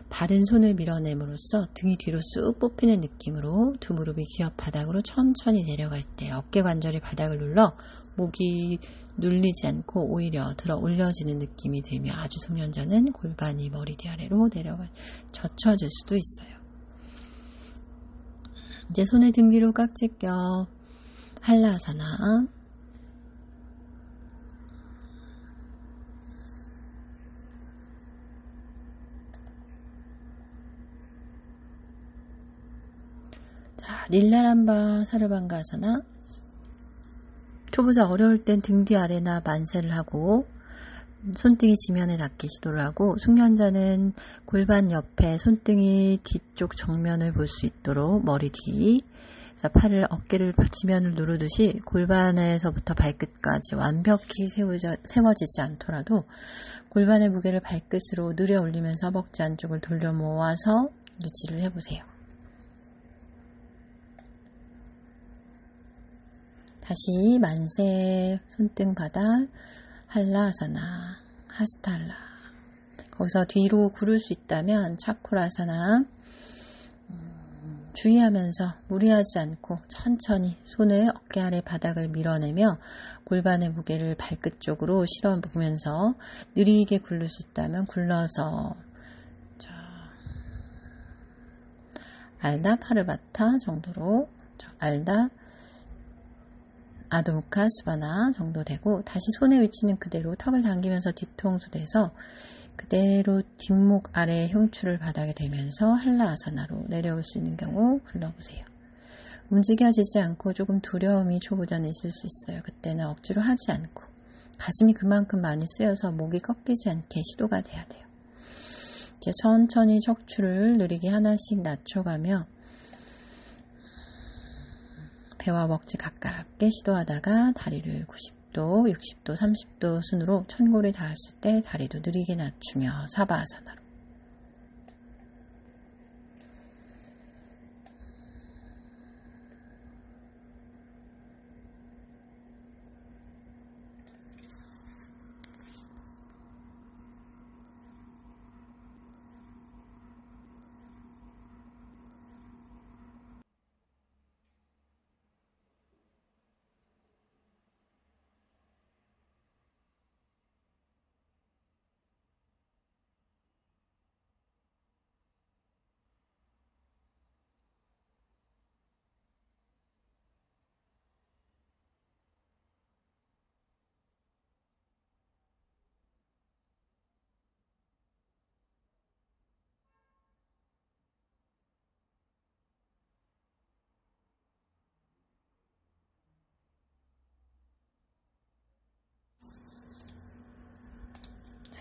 바른 손을 밀어냄으로써 등이 뒤로 쑥 뽑히는 느낌으로 두 무릎이 기업 바닥으로 천천히 내려갈 때 어깨 관절이 바닥을 눌러 목이 눌리지 않고 오히려 들어 올려지는 느낌이 들며 아주 숙련자는 골반이 머리 뒤아래로 젖혀질 수도 있어요. 이제 손을 등 뒤로 깍지 껴 한라아사나. 릴라람바 사르방가아사나. 초보자 어려울 땐 등 뒤 아래나 만세를 하고 손등이 지면에 닿게 시도를 하고, 숙련자는 골반 옆에 손등이 뒤쪽 정면을 볼 수 있도록 머리 뒤 팔을 어깨를 지면을 누르듯이 골반에서부터 발끝까지 완벽히 세워지지 않더라도 골반의 무게를 발끝으로 늘려 올리면서 허벅지 안쪽을 돌려 모아서 유지를 해보세요. 다시 만세, 손등 바닥, 한라아사나, 하스탈라. 거기서 뒤로 구를 수 있다면 차쿠라사나 주의하면서 무리하지 않고 천천히 손을 어깨 아래 바닥을 밀어내며 골반의 무게를 발끝 쪽으로 실어보면서 느리게 굴릴 수 있다면 굴러서 알다 파르바타 정도로 알다 아드무카 스바나 정도 되고, 다시 손의 위치는 그대로 턱을 당기면서 뒤통수 대서 그대로 뒷목 아래 흉추를 바닥에 대면서 한라아사나로 내려올 수 있는 경우 굴러보세요. 움직여지지 않고 조금 두려움이 초보자는 있을 수 있어요. 그때는 억지로 하지 않고 가슴이 그만큼 많이 쓰여서 목이 꺾이지 않게 시도가 돼야 돼요. 이제 천천히 척추를 느리게 하나씩 낮춰가며 배와 먹지 가깝게 시도하다가 다리를 90도, 60도, 30도 순으로 천골이 닿았을 때 다리도 느리게 낮추며 사바아사나로.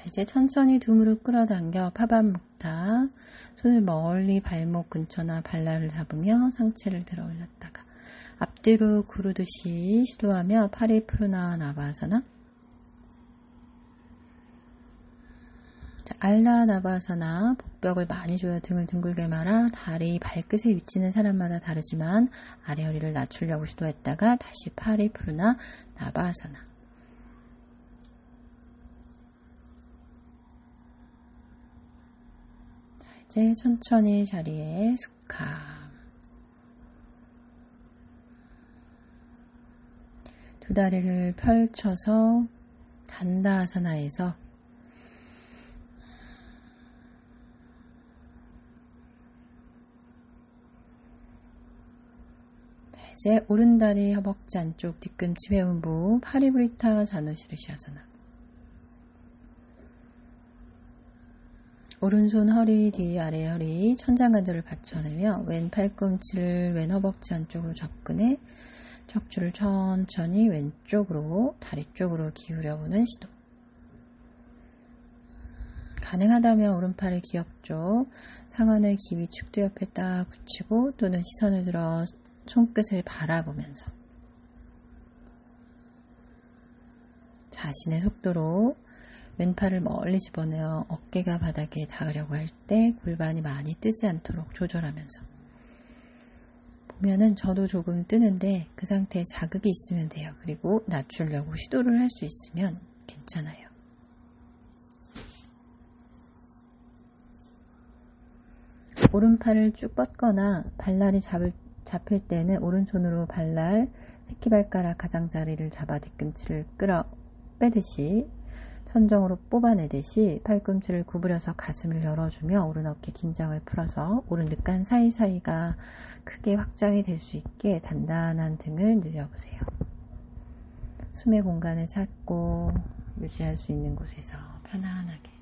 이제 천천히 두 무릎 끌어당겨 파반묵타, 손을 멀리 발목 근처나 발날을 잡으며 상체를 들어 올렸다가 앞뒤로 구르듯이 시도하며 파리푸르나 나바아사나. 알라 나바아사나. 복벽을 많이 조여 등을 둥글게 말아 다리 발끝의 위치는 사람마다 다르지만 아래 허리를 낮추려고 시도했다가 다시 파리푸르나 나바아사나. 이제 천천히 자리에 숙하. 두 다리를 펼쳐서 단다아사나에서 이제 오른다리 허벅지 안쪽 뒤꿈치 회음부 파리브리타 자누시르시아사나. 오른손 허리 뒤 아래 허리 천장관절을 받쳐내며 왼 팔꿈치를 왼 허벅지 안쪽으로 접근해 척추를 천천히 왼쪽으로 다리 쪽으로 기울여보는 시도. 가능하다면 오른팔을 기업 쪽 상완을 기위 축두 옆에 딱 붙이고 또는 시선을 들어 손끝을 바라보면서 자신의 속도로 왼팔을 멀리 집어내어 어깨가 바닥에 닿으려고 할 때 골반이 많이 뜨지 않도록 조절하면서 보면은 저도 조금 뜨는데 그 상태에 자극이 있으면 돼요. 그리고 낮추려고 시도를 할 수 있으면 괜찮아요. 오른팔을 쭉 뻗거나 발날이 잡힐 때는 오른손으로 발날, 새끼발가락 가장자리를 잡아 뒤꿈치를 끌어 빼듯이 천정으로 뽑아내듯이 팔꿈치를 구부려서 가슴을 열어주며 오른 어깨 긴장을 풀어서 오른 늑간 사이사이가 크게 확장이 될 수 있게 단단한 등을 늘려보세요. 숨의 공간을 찾고 유지할 수 있는 곳에서 편안하게.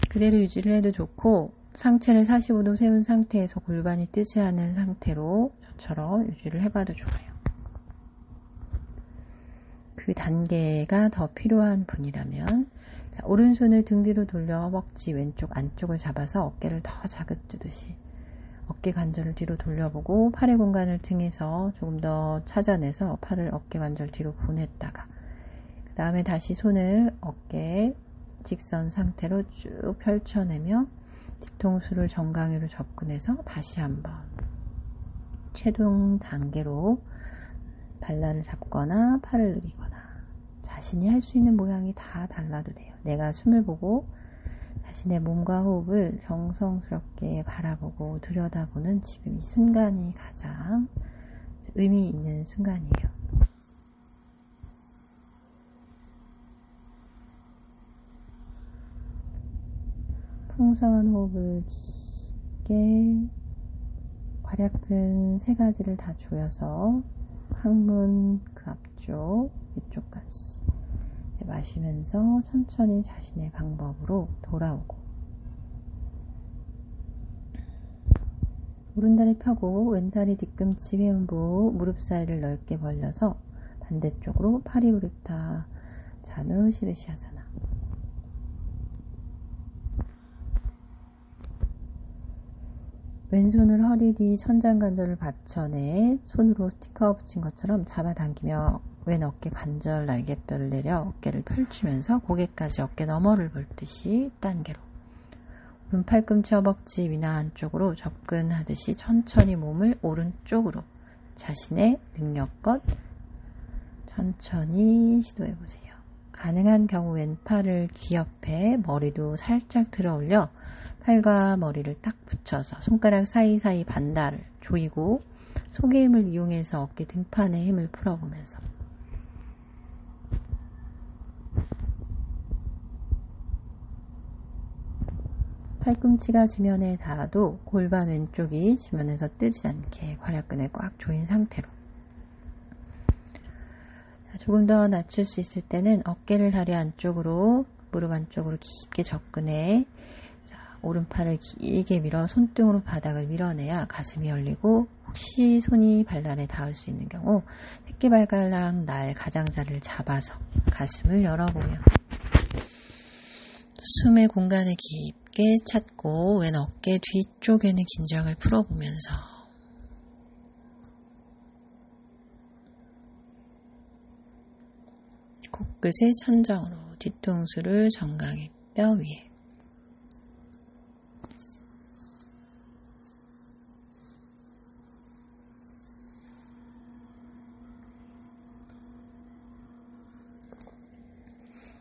그대로 유지를 해도 좋고 상체를 45도 세운 상태에서 골반이 뜨지 않은 상태로 저처럼 유지를 해봐도 좋아요. 그 단계가 더 필요한 분이라면 자, 오른손을 등 뒤로 돌려 허벅지 왼쪽 안쪽을 잡아서 어깨를 더 자극주듯이 어깨 관절을 뒤로 돌려보고 팔의 공간을 등에서 조금 더 찾아내서 팔을 어깨 관절 뒤로 보냈다가 그 다음에 다시 손을 어깨 직선 상태로 쭉 펼쳐내며 뒤통수를 정강이로 접근해서 다시 한번 최종 단계로 발날을 잡거나 팔을 늘리거나 자신이 할 수 있는 모양이 다 달라도 돼요. 내가 숨을 보고 자신의 몸과 호흡을 정성스럽게 바라보고 들여다보는 지금 이 순간이 가장 의미 있는 순간이에요. 풍성한 호흡을 깊게 괄약근 3가지를 다 조여서 항문 그 앞쪽 위쪽까지 이제 마시면서 천천히 자신의 방법으로 돌아오고 오른다리 펴고 왼다리 뒤꿈치 회음부 무릎 사이를 넓게 벌려서 반대쪽으로 파리브리타 자누시르시아사나. 왼손을 허리 뒤 천장관절을 받쳐내 손으로 스티커 붙인 것처럼 잡아당기며 왼 어깨 관절 날개뼈를 내려 어깨를 펼치면서 고개까지 어깨 너머를 볼 듯이 단계로 오른 팔꿈치 허벅지 위나 안쪽으로 접근하듯이 천천히 몸을 오른쪽으로 자신의 능력껏 천천히 시도해보세요. 가능한 경우 왼팔을 귀 옆에 머리도 살짝 들어 올려 팔과 머리를 딱 붙여서 손가락 사이사이 반달을 조이고 속의 힘을 이용해서 어깨 등판의 힘을 풀어보면서 팔꿈치가 지면에 닿아도 골반 왼쪽이 지면에서 뜨지 않게 괄약근을 꽉 조인 상태로 조금 더 낮출 수 있을 때는 어깨를 다리 안쪽으로 무릎 안쪽으로 깊게 접근해 오른팔을 길게 밀어 손등으로 바닥을 밀어내야 가슴이 열리고 혹시 손이 발날에 닿을 수 있는 경우 새끼발가락 날 가장자리를 잡아서 가슴을 열어보며 숨의 공간을 깊게 찾고 왼 어깨 뒤쪽에는 긴장을 풀어보면서 코끝의 천정으로 뒤통수를 정강이 뼈 위에.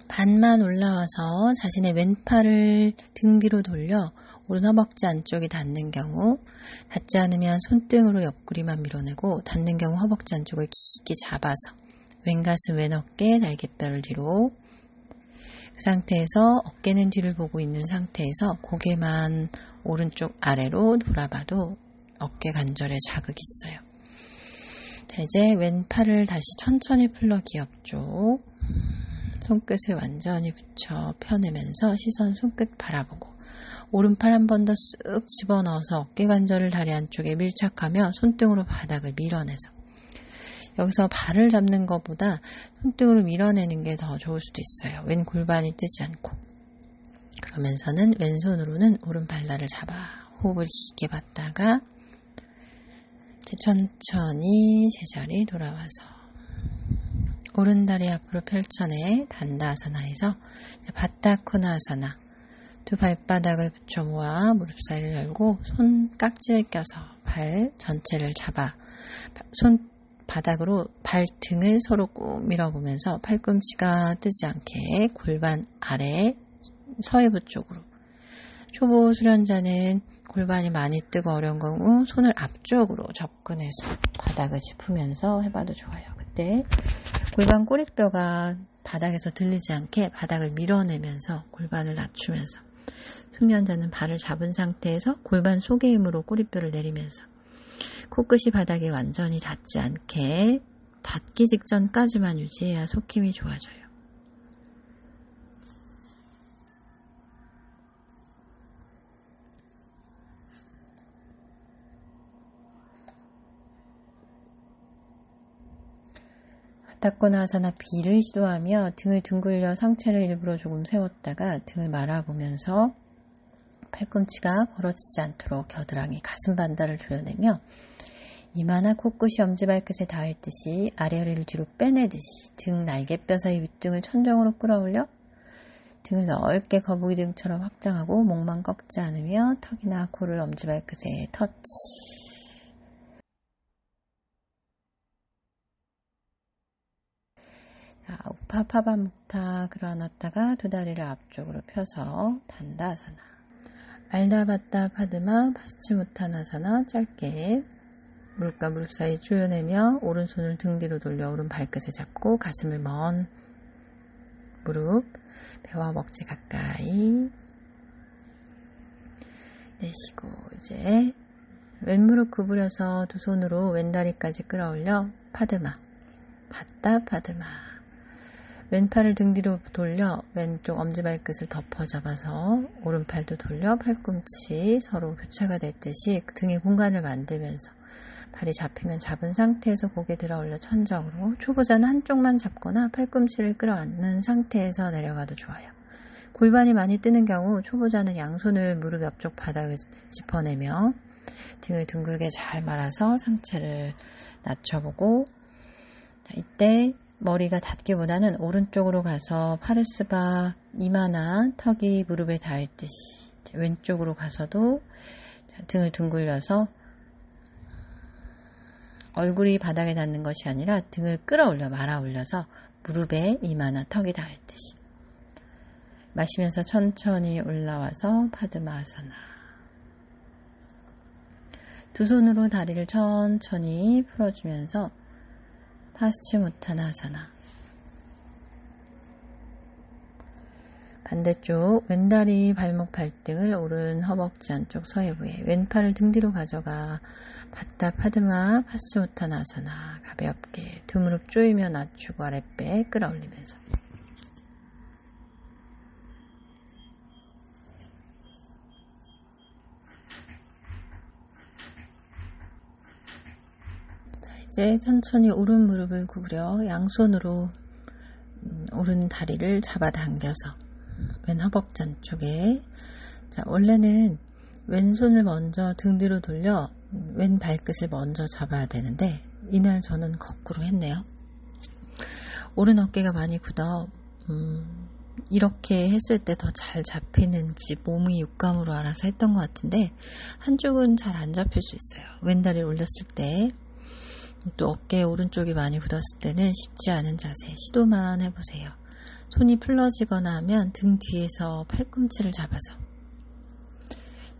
반만 올라와서 자신의 왼팔을 등 뒤로 돌려 오른 허벅지 안쪽이 닿는 경우, 닿지 않으면 손등으로 옆구리만 밀어내고 닿는 경우 허벅지 안쪽을 깊게 잡아서 왼가슴 왼어깨 날개뼈를 뒤로, 그 상태에서 어깨는 뒤를 보고 있는 상태에서 고개만 오른쪽 아래로 돌아봐도 어깨 관절에 자극이 있어요. 자, 이제 왼팔을 다시 천천히 풀러 기엽쪽 손끝을 완전히 붙여 펴내면서 시선 손끝 바라보고 오른팔 한 번 더 쓱 집어넣어서 어깨 관절을 다리 안쪽에 밀착하며 손등으로 바닥을 밀어내서, 여기서 발을 잡는 것보다 손등으로 밀어내는 게 더 좋을 수도 있어요. 왼 골반이 뜨지 않고. 그러면서는 왼손으로는 오른 발날을 잡아 호흡을 깊게 받다가 천천히 제자리 돌아와서 오른다리 앞으로 펼쳐내 단다아사나에서 바타코나아사나, 두 발바닥을 붙여 모아 무릎 사이를 열고 손 깍지를 껴서 발 전체를 잡아 손 바닥으로 발등을 서로 꾹 밀어보면서 팔꿈치가 뜨지 않게 골반 아래 서해부 쪽으로. 초보 수련자는 골반이 많이 뜨고 어려운 경우 손을 앞쪽으로 접근해서 바닥을 짚으면서 해봐도 좋아요. 그때 골반 꼬리뼈가 바닥에서 들리지 않게 바닥을 밀어내면서 골반을 낮추면서, 숙련자는 발을 잡은 상태에서 골반 속의 힘으로 꼬리뼈를 내리면서 코끝이 바닥에 완전히 닿지 않게 닿기 직전까지만 유지해야 속힘이 좋아져요. 바타코나아사나 B를 시도하며 등을 둥글려 상체를 일부러 조금 세웠다가 등을 말아보면서 팔꿈치가 벌어지지 않도록 겨드랑이 가슴 반달을 조여내며 이마나 코끝이 엄지발끝에 닿을 듯이 아래허리를 뒤로 빼내듯이 등 날개뼈 사이 윗등을 천정으로 끌어올려 등을 넓게 거북이 등처럼 확장하고 목만 꺾지 않으며 턱이나 코를 엄지발끝에 터치. 우파파바묵타 그러놨다가 두 다리를 앞쪽으로 펴서 단다아사나. 알다바타 파드마 파스치무타나사나. 짧게 무릎과 무릎 사이 조여내며 오른손을 등 뒤로 돌려 오른 발끝을 잡고 가슴을 먼 무릎, 배와 먹지 가까이 내쉬고, 이제 왼무릎 구부려서 두 손으로 왼다리까지 끌어올려 파드마, 바타 파드마. 왼팔을 등 뒤로 돌려 왼쪽 엄지발끝을 덮어 잡아서 오른팔도 돌려 팔꿈치 서로 교차가 됐듯이 등의 공간을 만들면서 발이 잡히면 잡은 상태에서 고개 들어 올려 천정으로. 초보자는 한쪽만 잡거나 팔꿈치를 끌어안는 상태에서 내려가도 좋아요. 골반이 많이 뜨는 경우 초보자는 양손을 무릎 옆쪽 바닥을 짚어내며 등을 둥글게 잘 말아서 상체를 낮춰보고, 이때 머리가 닿기보다는 오른쪽으로 가서 파르스바 이마나 턱이 무릎에 닿을 듯이 왼쪽으로 가서도 등을 둥글려서 얼굴이 바닥에 닿는 것이 아니라 등을 끌어올려 말아 올려서 무릎에 이마나 턱이 닿을 듯이 마시면서 천천히 올라와서 파드마아사나. 두 손으로 다리를 천천히 풀어주면서 파스치무타나아사나. 반대쪽 왼다리 발목 발등을 오른 허벅지 안쪽 서해부에, 왼팔을 등 뒤로 가져가 바타 파드마 파스치무타나아사나. 가볍게 두 무릎 조이며 낮추고 아랫배 끌어올리면서 이제 천천히 오른 무릎을 구부려 양손으로 오른 다리를 잡아당겨서 왼 허벅지 안쪽에, 원래는 왼손을 먼저 등 뒤로 돌려 왼 발끝을 먼저 잡아야 되는데 이날 저는 거꾸로 했네요. 오른 어깨가 많이 굳어 이렇게 했을 때 더 잘 잡히는지 몸이 육감으로 알아서 했던 것 같은데 한쪽은 잘 안 잡힐 수 있어요. 왼다리를 올렸을 때 또 어깨 오른쪽이 많이 굳었을 때는 쉽지 않은 자세 시도만 해보세요. 손이 풀러지거나 하면 등 뒤에서 팔꿈치를 잡아서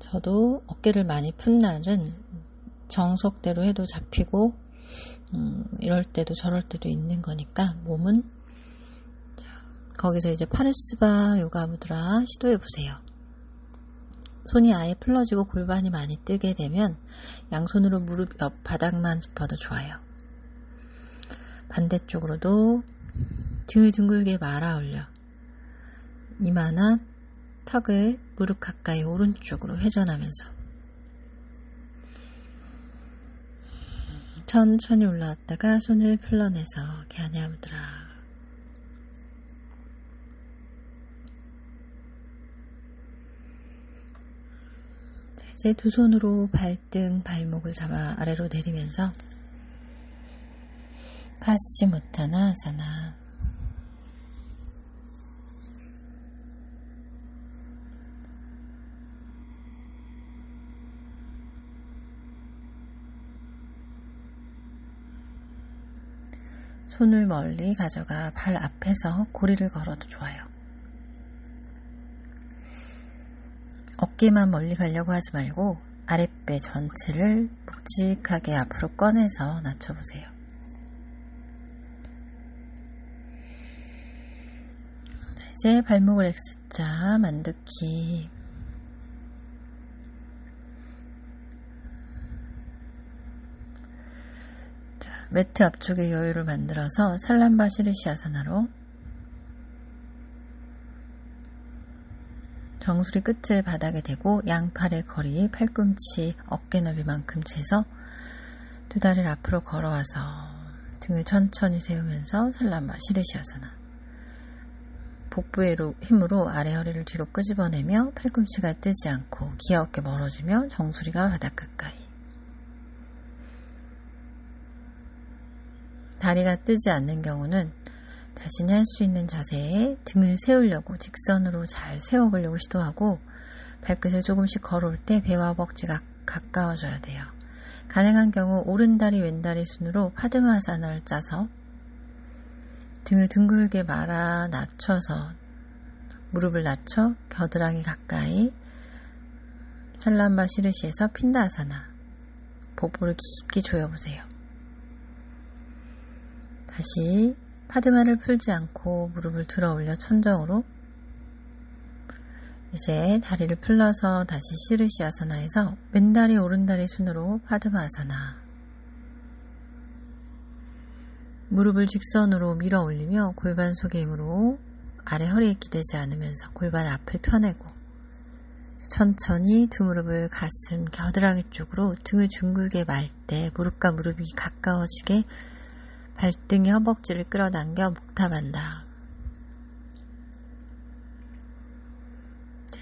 저도 어깨를 많이 푼 날은 정석대로 해도 잡히고 이럴 때도 저럴 때도 있는 거니까 몸은 거기서 이제 파르스바 요가 무드라 시도해 보세요. 손이 아예 풀러지고 골반이 많이 뜨게 되면 양손으로 무릎 옆 바닥만 짚어도 좋아요. 반대쪽으로도 등을 둥글게 말아 올려 이마나 턱을 무릎 가까이 오른쪽으로 회전하면서 천천히 올라왔다가 손을 풀러내서 갸냐 무드라. 이제 두 손으로 발등, 발목을 잡아 아래로 내리면서 파스치무타나 아사나. 손을 멀리 가져가 발 앞에서 고리를 걸어도 좋아요. 어깨만 멀리 가려고 하지 말고 아랫배 전체를 묵직하게 앞으로 꺼내서 낮춰보세요. 이제 발목을 X자 만두키. 매트 앞쪽에 여유를 만들어서 살람바 시르시아사나로 정수리 끝을 바닥에 대고 양팔의 거리 팔꿈치 어깨 넓이만큼 재서 두 다리를 앞으로 걸어와서 등을 천천히 세우면서 살람바 시르시아사나. 복부의 힘으로 아래 허리를 뒤로 끄집어내며 팔꿈치가 뜨지 않고 기아 어깨 멀어지며 정수리가 바닥 가까이. 다리가 뜨지 않는 경우는 자신이 할 수 있는 자세에 등을 세우려고 직선으로 잘 세워보려고 시도하고 발끝을 조금씩 걸어올 때 배와 허벅지가 가까워져야 돼요. 가능한 경우 오른다리 왼다리 순으로 파드마사나를 짜서 등을 둥글게 말아 낮춰서 무릎을 낮춰 겨드랑이 가까이 살람바 시르시에서 핀다아사나 복부를 깊게 조여보세요. 다시 파드마를 풀지 않고 무릎을 들어 올려 천정으로 이제 다리를 풀러서 다시 시르시아사나에서 왼다리 오른다리 순으로 파드마아사나. 무릎을 직선으로 밀어 올리며 골반 속의 힘으로 아래 허리에 기대지 않으면서 골반 앞을 펴내고 천천히 두 무릎을 가슴 겨드랑이 쪽으로 등을 둥글게 말 때 무릎과 무릎이 가까워지게 발등의 허벅지를 끌어당겨 묵탑한다.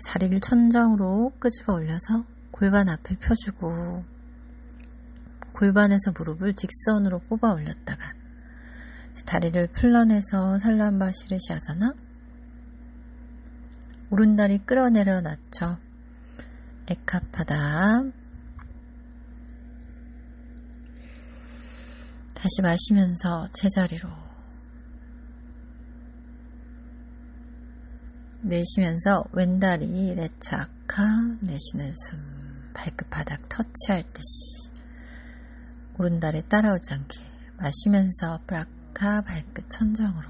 다리를 천정으로 끄집어 올려서 골반 앞을 펴주고 골반에서 무릎을 직선으로 뽑아 올렸다가 다리를 풀러내서 살람바 시르시아사나. 오른다리 끌어내려 낮춰 에카파다. 다시 마시면서 제자리로 내쉬면서 왼다리 레차카 내쉬는 숨 발끝 바닥 터치할 듯이 오른다리 따라오지 않게 마시면서 브라카 발끝 천정으로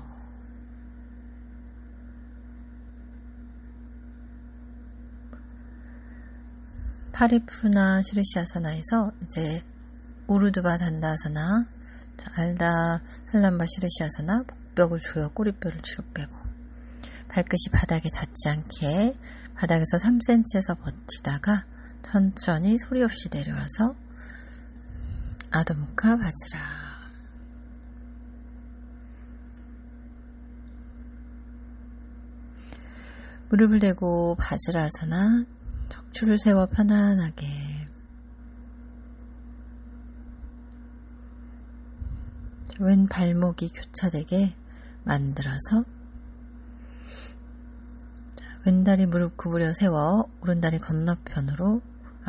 파리푸르나 시르시아사나에서 이제 우르두바 단다아사나 알다 살람바 시르시아사나 복벽을 조여 꼬리뼈를 뒤로 빼고 발끝이 바닥에 닿지 않게 바닥에서 3cm에서 버티다가 천천히 소리 없이 내려와서 아도무카 바지라. 무릎을 대고 바지라아사나 척추를 세워 편안하게 왼 발목이 교차되게 만들어서 왼다리 무릎 구부려 세워 오른다리 건너편으로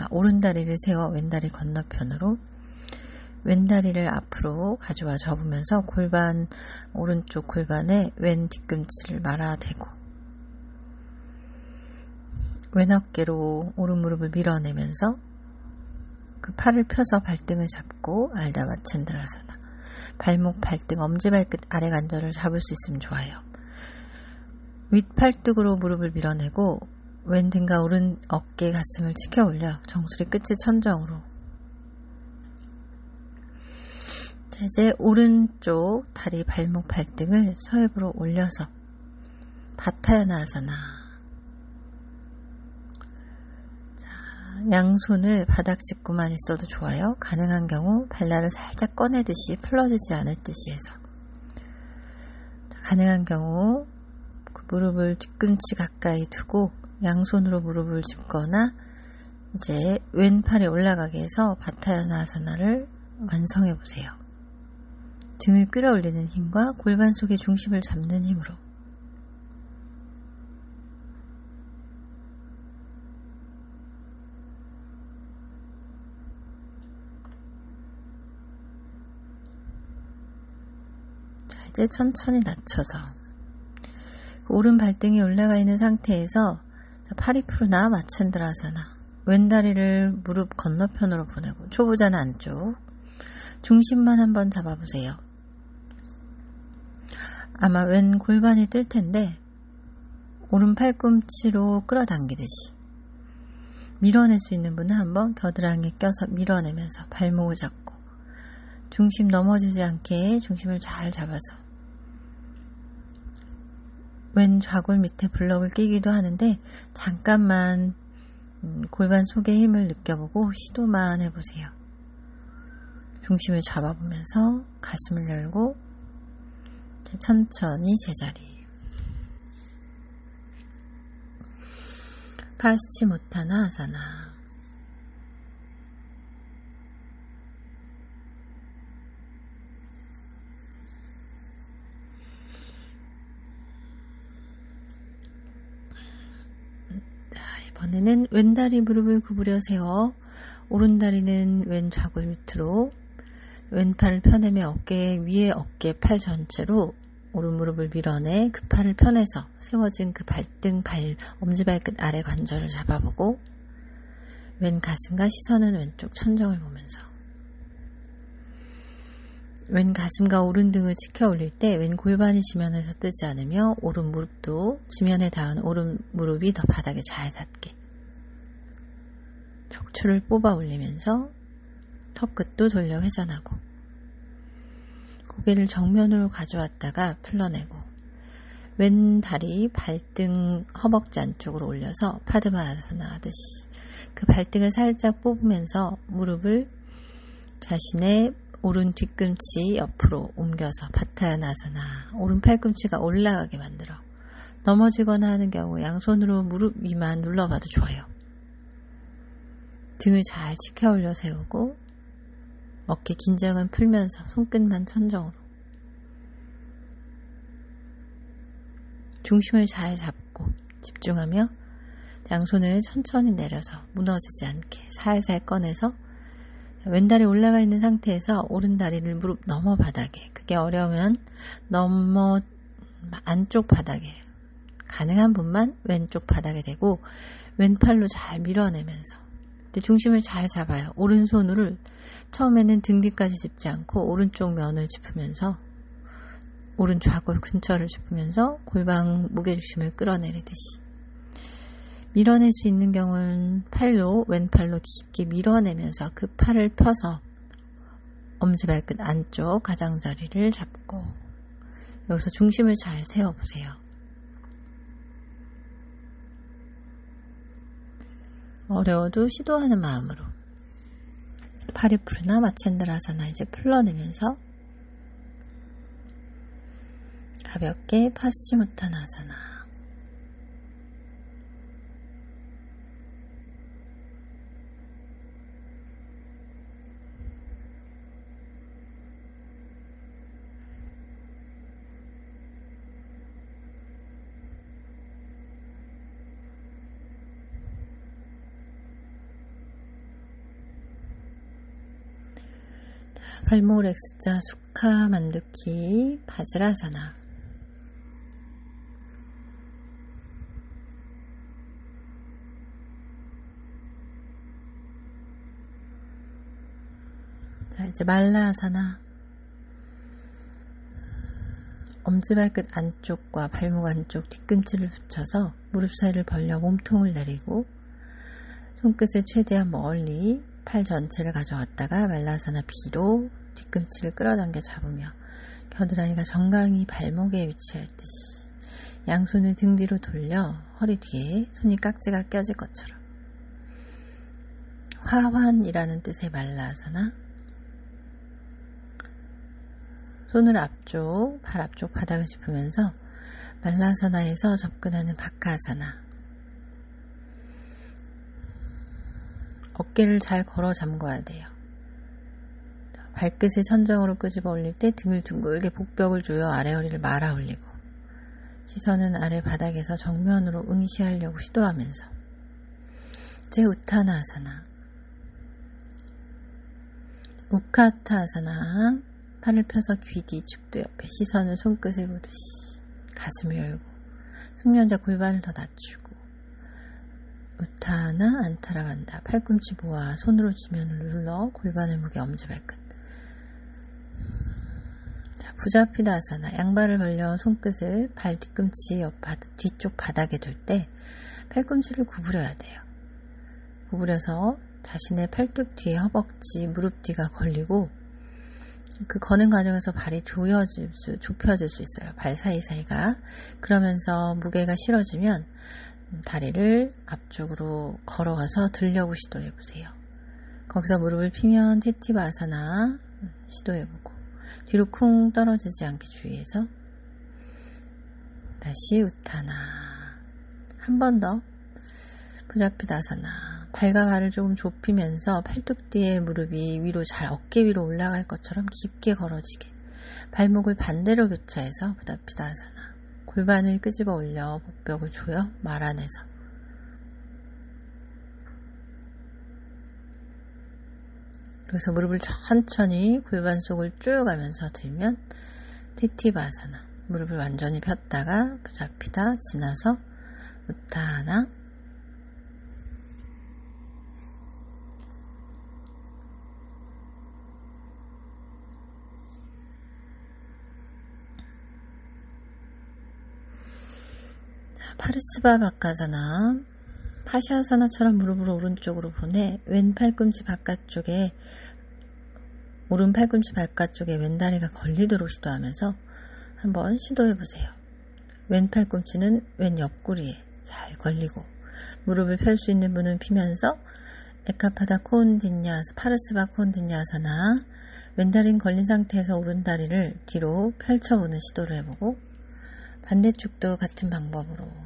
오른다리를 세워 왼다리 건너편으로 왼다리를 앞으로 가져와 접으면서 골반 오른쪽 골반에 왼 뒤꿈치를 말아대고 왼 어깨로 오른 무릎을 밀어내면서 그 팔을 펴서 발등을 잡고 알다 마챈드라사나 발목, 발등, 엄지발끝 아래 관절을 잡을 수 있으면 좋아요. 윗팔뚝으로 무릎을 밀어내고 왼 등과 오른 어깨 가슴을 치켜 올려 정수리 끝이 천정으로. 자, 이제 오른쪽 다리, 발목, 발등을 서heb으로 올려서 바타야나아사나. 자, 양손을 바닥 짚고만 있어도 좋아요. 가능한 경우 발날을 살짝 꺼내듯이 풀어지지 않을 듯이 해서. 자, 가능한 경우 그 무릎을 뒤꿈치 가까이 두고 양손으로 무릎을 짚거나 이제 왼팔에 올라가게 해서 바타야나아사나를 완성해 보세요. 등을 끌어올리는 힘과 골반 속의 중심을 잡는 힘으로. 자, 이제 천천히 낮춰서 오른 발등이 올라가 있는 상태에서 파리푸르나 마챈드라사나 왼다리를 무릎 건너편으로 보내고 초보자는 안쪽 중심만 한번 잡아보세요. 아마 왼 골반이 뜰 텐데 오른 팔꿈치로 끌어당기듯이 밀어낼 수 있는 분은 한번 겨드랑이에 껴서 밀어내면서 발목을 잡고 중심 넘어지지 않게 중심을 잘 잡아서 왼 좌골 밑에 블럭을 끼기도 하는데 잠깐만 골반 속의 힘을 느껴보고 시도만 해보세요. 중심을 잡아보면서 가슴을 열고 천천히 제자리. 파스치모타나 아사나. 이번에는 왼다리 무릎을 구부려 세워 오른다리는 왼 좌골 밑으로 왼팔을 펴내며 어깨 위에 어깨 팔 전체로 오른 무릎을 밀어내 그 팔을 펴내서 세워진 그 발등, 엄지발끝 아래 관절을 잡아보고 왼 가슴과 시선은 왼쪽 천정을 보면서 왼 가슴과 오른 등을 치켜 올릴 때 왼 골반이 지면에서 뜨지 않으며 오른 무릎도 지면에 닿은 오른 무릎이 더 바닥에 잘 닿게 척추를 뽑아 올리면서 턱끝도 돌려 회전하고 고개를 정면으로 가져왔다가 풀러내고 왼 다리 발등 허벅지 안쪽으로 올려서 파드마아사나 하듯이 그 발등을 살짝 뽑으면서 무릎을 자신의 오른 뒤꿈치 옆으로 옮겨서 바타야나아사나 오른 팔꿈치가 올라가게 만들어 넘어지거나 하는 경우 양손으로 무릎 위만 눌러봐도 좋아요. 등을 잘 치켜 올려 세우고 어깨 긴장은 풀면서 손끝만 천정으로 중심을 잘 잡고 집중하며 양손을 천천히 내려서 무너지지 않게 살살 꺼내서 왼다리 올라가 있는 상태에서 오른다리를 무릎 너머 바닥에 그게 어려우면 너머 안쪽 바닥에 가능한 분만 왼쪽 바닥에 대고 왼팔로 잘 밀어내면서 중심을 잘 잡아요. 오른손으로 처음에는 등 뒤까지 짚지 않고 오른쪽 면을 짚으면서 오른 좌골 근처를 짚으면서 골반 무게중심을 끌어내리듯이 밀어낼 수 있는 경우는 팔로 왼팔로 깊게 밀어내면서 그 팔을 펴서 엄지발끝 안쪽 가장자리를 잡고 여기서 중심을 잘 세워보세요. 어려워도 시도하는 마음으로 파리푸르나 마챈드라사나 이제 풀러내면서 가볍게 파스치모타나아사나. 발목을 X자 수카 만두키 바지라사나. 자, 이제 말라아사나. 엄지발끝 안쪽과 발목 안쪽 뒤꿈치를 붙여서 무릎 사이를 벌려 몸통을 내리고 손끝을 최대한 멀리 팔 전체를 가져갔다가 말라아사나 B로 뒤꿈치를 끌어당겨 잡으며 겨드랑이가 정강이 발목에 위치할 듯이 양손을 등 뒤로 돌려 허리 뒤에 손이 깍지가 껴질 것처럼. 화환이라는 뜻의 말라아사나. 손을 앞쪽, 발 앞쪽 바닥을 짚으면서 말라아사나에서 접근하는 바카아사나. 어깨를 잘 걸어 잠궈야 돼요. 발끝을 천정으로 끄집어 올릴 때 등을 둥글게 복벽을 조여 아래 허리를 말아 올리고 시선은 아래 바닥에서 정면으로 응시하려고 시도하면서 이제 우타나아사나. 우카타아사나. 팔을 펴서 귀 뒤 축도 옆에 시선을 손끝을 보듯이 가슴을 열고 숙련자 골반을 더 낮추고 우타나 안타라반다. 팔꿈치 모아 손으로 지면을 눌러 골반을 무게 엄지발끝. 자, 부자피다아사나. 양발을 벌려 손끝을 발 뒤꿈치 뒤쪽 바닥에 둘 때 팔꿈치를 구부려야 돼요. 구부려서 자신의 팔뚝 뒤에 허벅지, 무릎 뒤가 걸리고 그 거는 과정에서 발이 좁혀질 수 있어요. 발 사이사이가. 그러면서 무게가 실어지면 다리를 앞쪽으로 걸어가서 들려고 시도해보세요. 거기서 무릎을 피면 테티바아사나 시도해보고 뒤로 쿵 떨어지지 않게 주의해서 다시 우타나. 한 번 더. 부자피다아사나. 발과 발을 조금 좁히면서 팔뚝 뒤에 무릎이 위로 잘 어깨 위로 올라갈 것처럼 깊게 걸어지게 발목을 반대로 교차해서 부자피다아사나. 골반을 끄집어 올려 복벽을 조여 말아내서 그래서 무릎을 천천히 골반 속을 쪼여가면서 들면 티티바아사나. 무릎을 완전히 폈다가 부자피다 지나서 우타나. 파르스바 바카사나. 파샤아사나처럼 무릎을 오른쪽으로 보내 왼 팔꿈치 바깥쪽에 오른 팔꿈치 바깥쪽에 왼다리가 걸리도록 시도하면서 한번 시도해보세요. 왼 팔꿈치는 왼 옆구리에 잘 걸리고 무릎을 펼 수 있는 분은 피면서 에카파다 코온디냐스 파르스바 코온디냐사나. 왼다리는 걸린 상태에서 오른다리를 뒤로 펼쳐보는 시도를 해보고 반대쪽도 같은 방법으로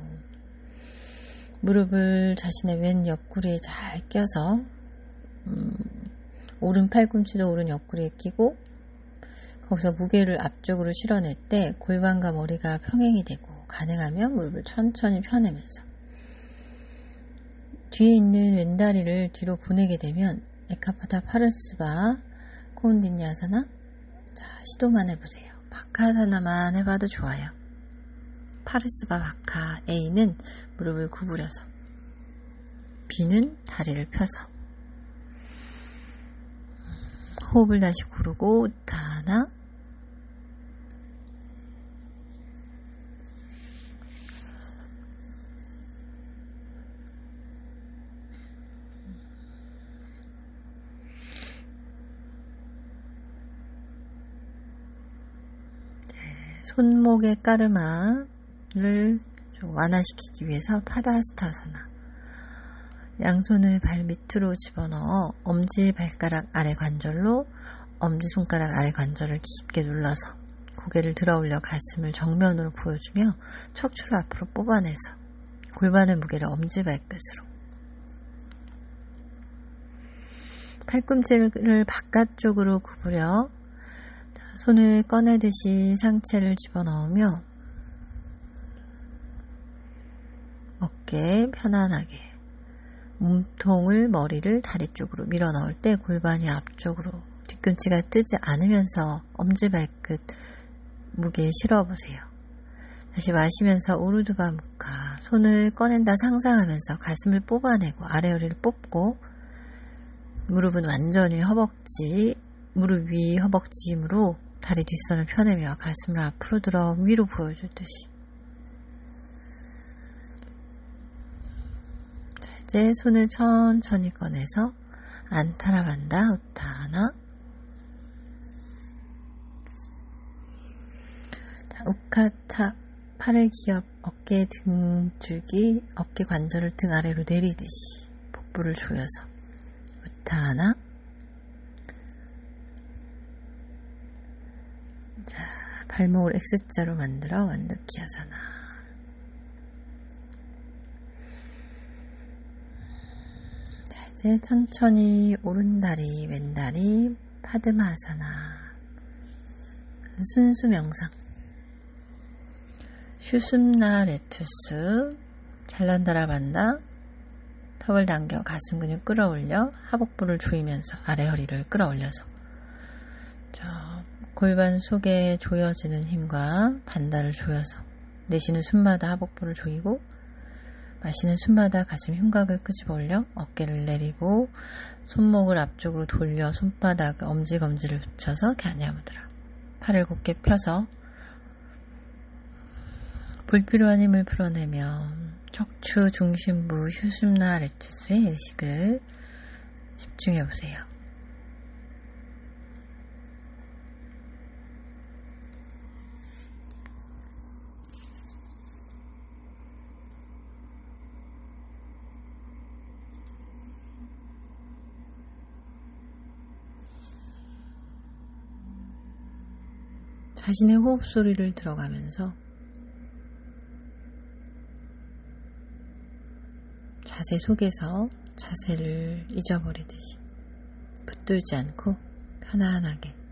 무릎을 자신의 왼 옆구리에 잘 껴서 오른 팔꿈치도 오른 옆구리에 끼고 거기서 무게를 앞쪽으로 실어낼 때 골반과 머리가 평행이 되고 가능하면 무릎을 천천히 펴내면서 뒤에 있는 왼다리를 뒤로 보내게 되면 에카파타 파르스바 코온디냐사나. 자, 시도만 해보세요. 바카사나만 해봐도 좋아요. 파르스바 바카. A는 무릎을 구부려서 B는 다리를 펴서 호흡을 다시 고르고 우타나. 손목의 까르마를 좀 완화시키기 위해서 파다스타사나. 양손을 발 밑으로 집어넣어 엄지발가락 아래 관절로 엄지손가락 아래 관절을 깊게 눌러서 고개를 들어올려 가슴을 정면으로 보여주며 척추를 앞으로 뽑아내서 골반의 무게를 엄지발끝으로 팔꿈치를 바깥쪽으로 구부려 손을 꺼내듯이 상체를 집어넣으며 어깨 편안하게 몸통을 머리를 다리 쪽으로 밀어 넣을 때 골반이 앞쪽으로 뒤꿈치가 뜨지 않으면서 엄지발끝 무게에 실어보세요. 다시 마시면서 우르두바 무카, 손을 꺼낸다 상상하면서 가슴을 뽑아내고 아래 허리를 뽑고 무릎은 완전히 허벅지, 무릎 위 허벅지 힘으로 다리 뒷선을 펴내며 가슴을 앞으로 들어 위로 보여주듯이. 자, 이제 손을 천천히 꺼내서 안타라반다 우타나. 자, 우카타, 팔을 기업, 어깨 등줄기, 어깨 관절을 등 아래로 내리듯이 복부를 조여서 우타나. 자, 발목을 X자로 만들어 완두키 하사나. 자, 이제 천천히 오른다리, 왼다리, 파드마 하사나. 순수 명상. 슈숨나 레투스. 잘난다라 반다. 턱을 당겨 가슴 근육 끌어올려 하복부를 조이면서 아래 허리를 끌어올려서 골반 속에 조여지는 힘과 반다를 조여서 내쉬는 숨마다 하복부를 조이고 마시는 숨마다 가슴 흉곽을 끄집어 올려 어깨를 내리고 손목을 앞쪽으로 돌려 손바닥 엄지검지를 붙여서 갸냐무드라. 팔을 곧게 펴서 불필요한 힘을 풀어내며 척추 중심부 휴숨나 레투스의 의식을 집중해 보세요. 자신의 호흡 소리를 들어가면서 자세 속에서 자세를 잊어버리듯이 붙들지 않고 편안하게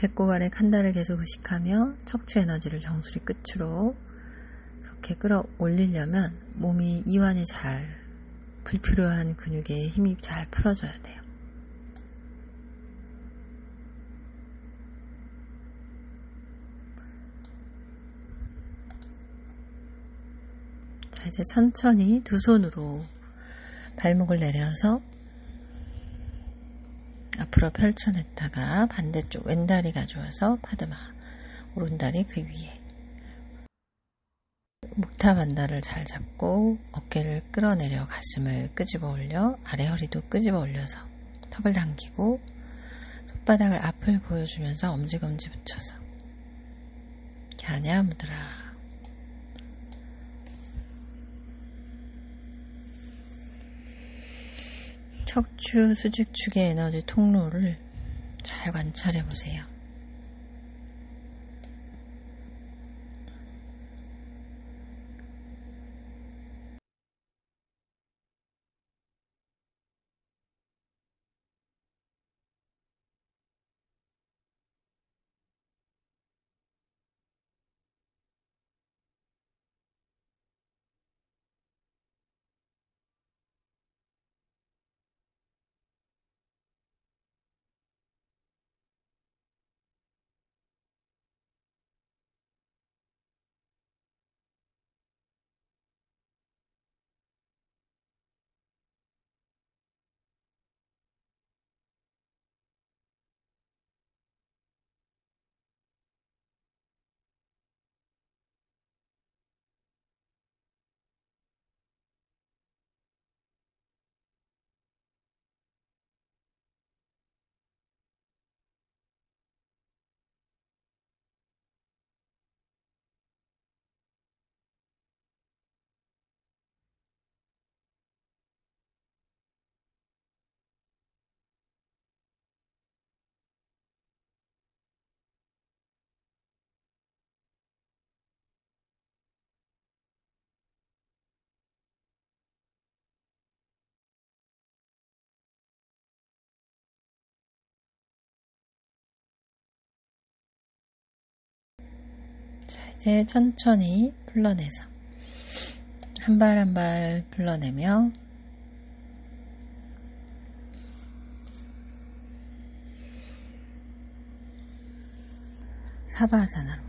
배꼽 아래 칸다를 계속 의식하며 척추 에너지를 정수리 끝으로 이렇게 끌어올리려면 몸이 이완이 잘, 불필요한 근육에 힘이 잘 풀어져야 돼요. 자, 이제 천천히 두 손으로 발목을 내려서 앞으로 펼쳐냈다가 반대쪽 왼다리 가져와서 파드마, 오른다리 그 위에 목타반다를 잘 잡고 어깨를 끌어내려 가슴을 끄집어 올려 아래 허리도 끄집어 올려서 턱을 당기고 손바닥을 앞을 보여주면서 엄지검지 붙여서 갸냐 무드라. 척추, 수직축의 에너지 통로를 잘 관찰해 보세요. 자, 이제 천천히 풀러내서 한 발 한 발 풀러내며 사바아사나로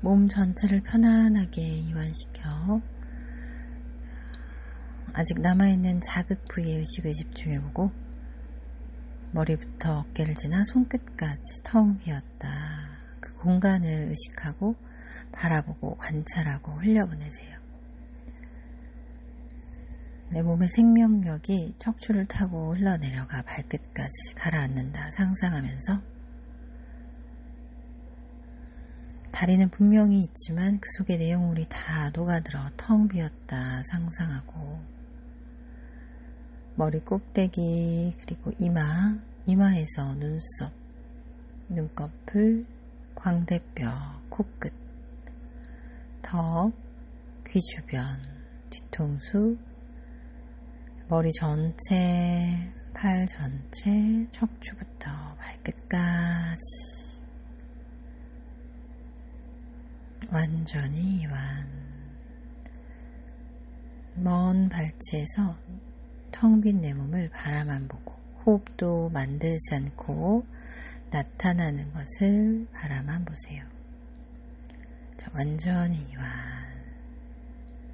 몸 전체를 편안하게 이완시켜 아직 남아있는 자극 부위의 의식을 집중해보고 머리부터 어깨를 지나 손끝까지 텅 비었다. 그 공간을 의식하고 바라보고 관찰하고 흘려보내세요. 내 몸의 생명력이 척추를 타고 흘러내려가 발끝까지 가라앉는다 상상하면서 다리는 분명히 있지만 그 속에 내용물이 다 녹아들어 텅 비었다 상상하고 머리 꼭대기 그리고 이마에서 눈썹, 눈꺼풀, 광대뼈, 코끝, 턱, 귀 주변, 뒤통수, 머리 전체, 팔 전체, 척추부터 발끝까지 완전히 이완. 먼 발치에서 텅 빈 내 몸을 바라만 보고 호흡도 만들지 않고 나타나는 것을 바라만 보세요. 자, 완전히 이완.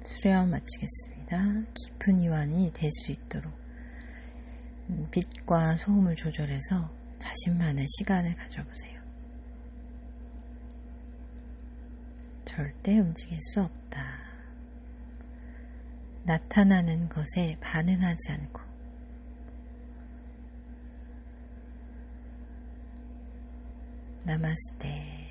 수련 마치겠습니다. 깊은 이완이 될 수 있도록 빛과 소음을 조절해서 자신만의 시간을 가져보세요. 절대 움직일 수 없다. 나타나는 것에 반응하지 않고 나마스테.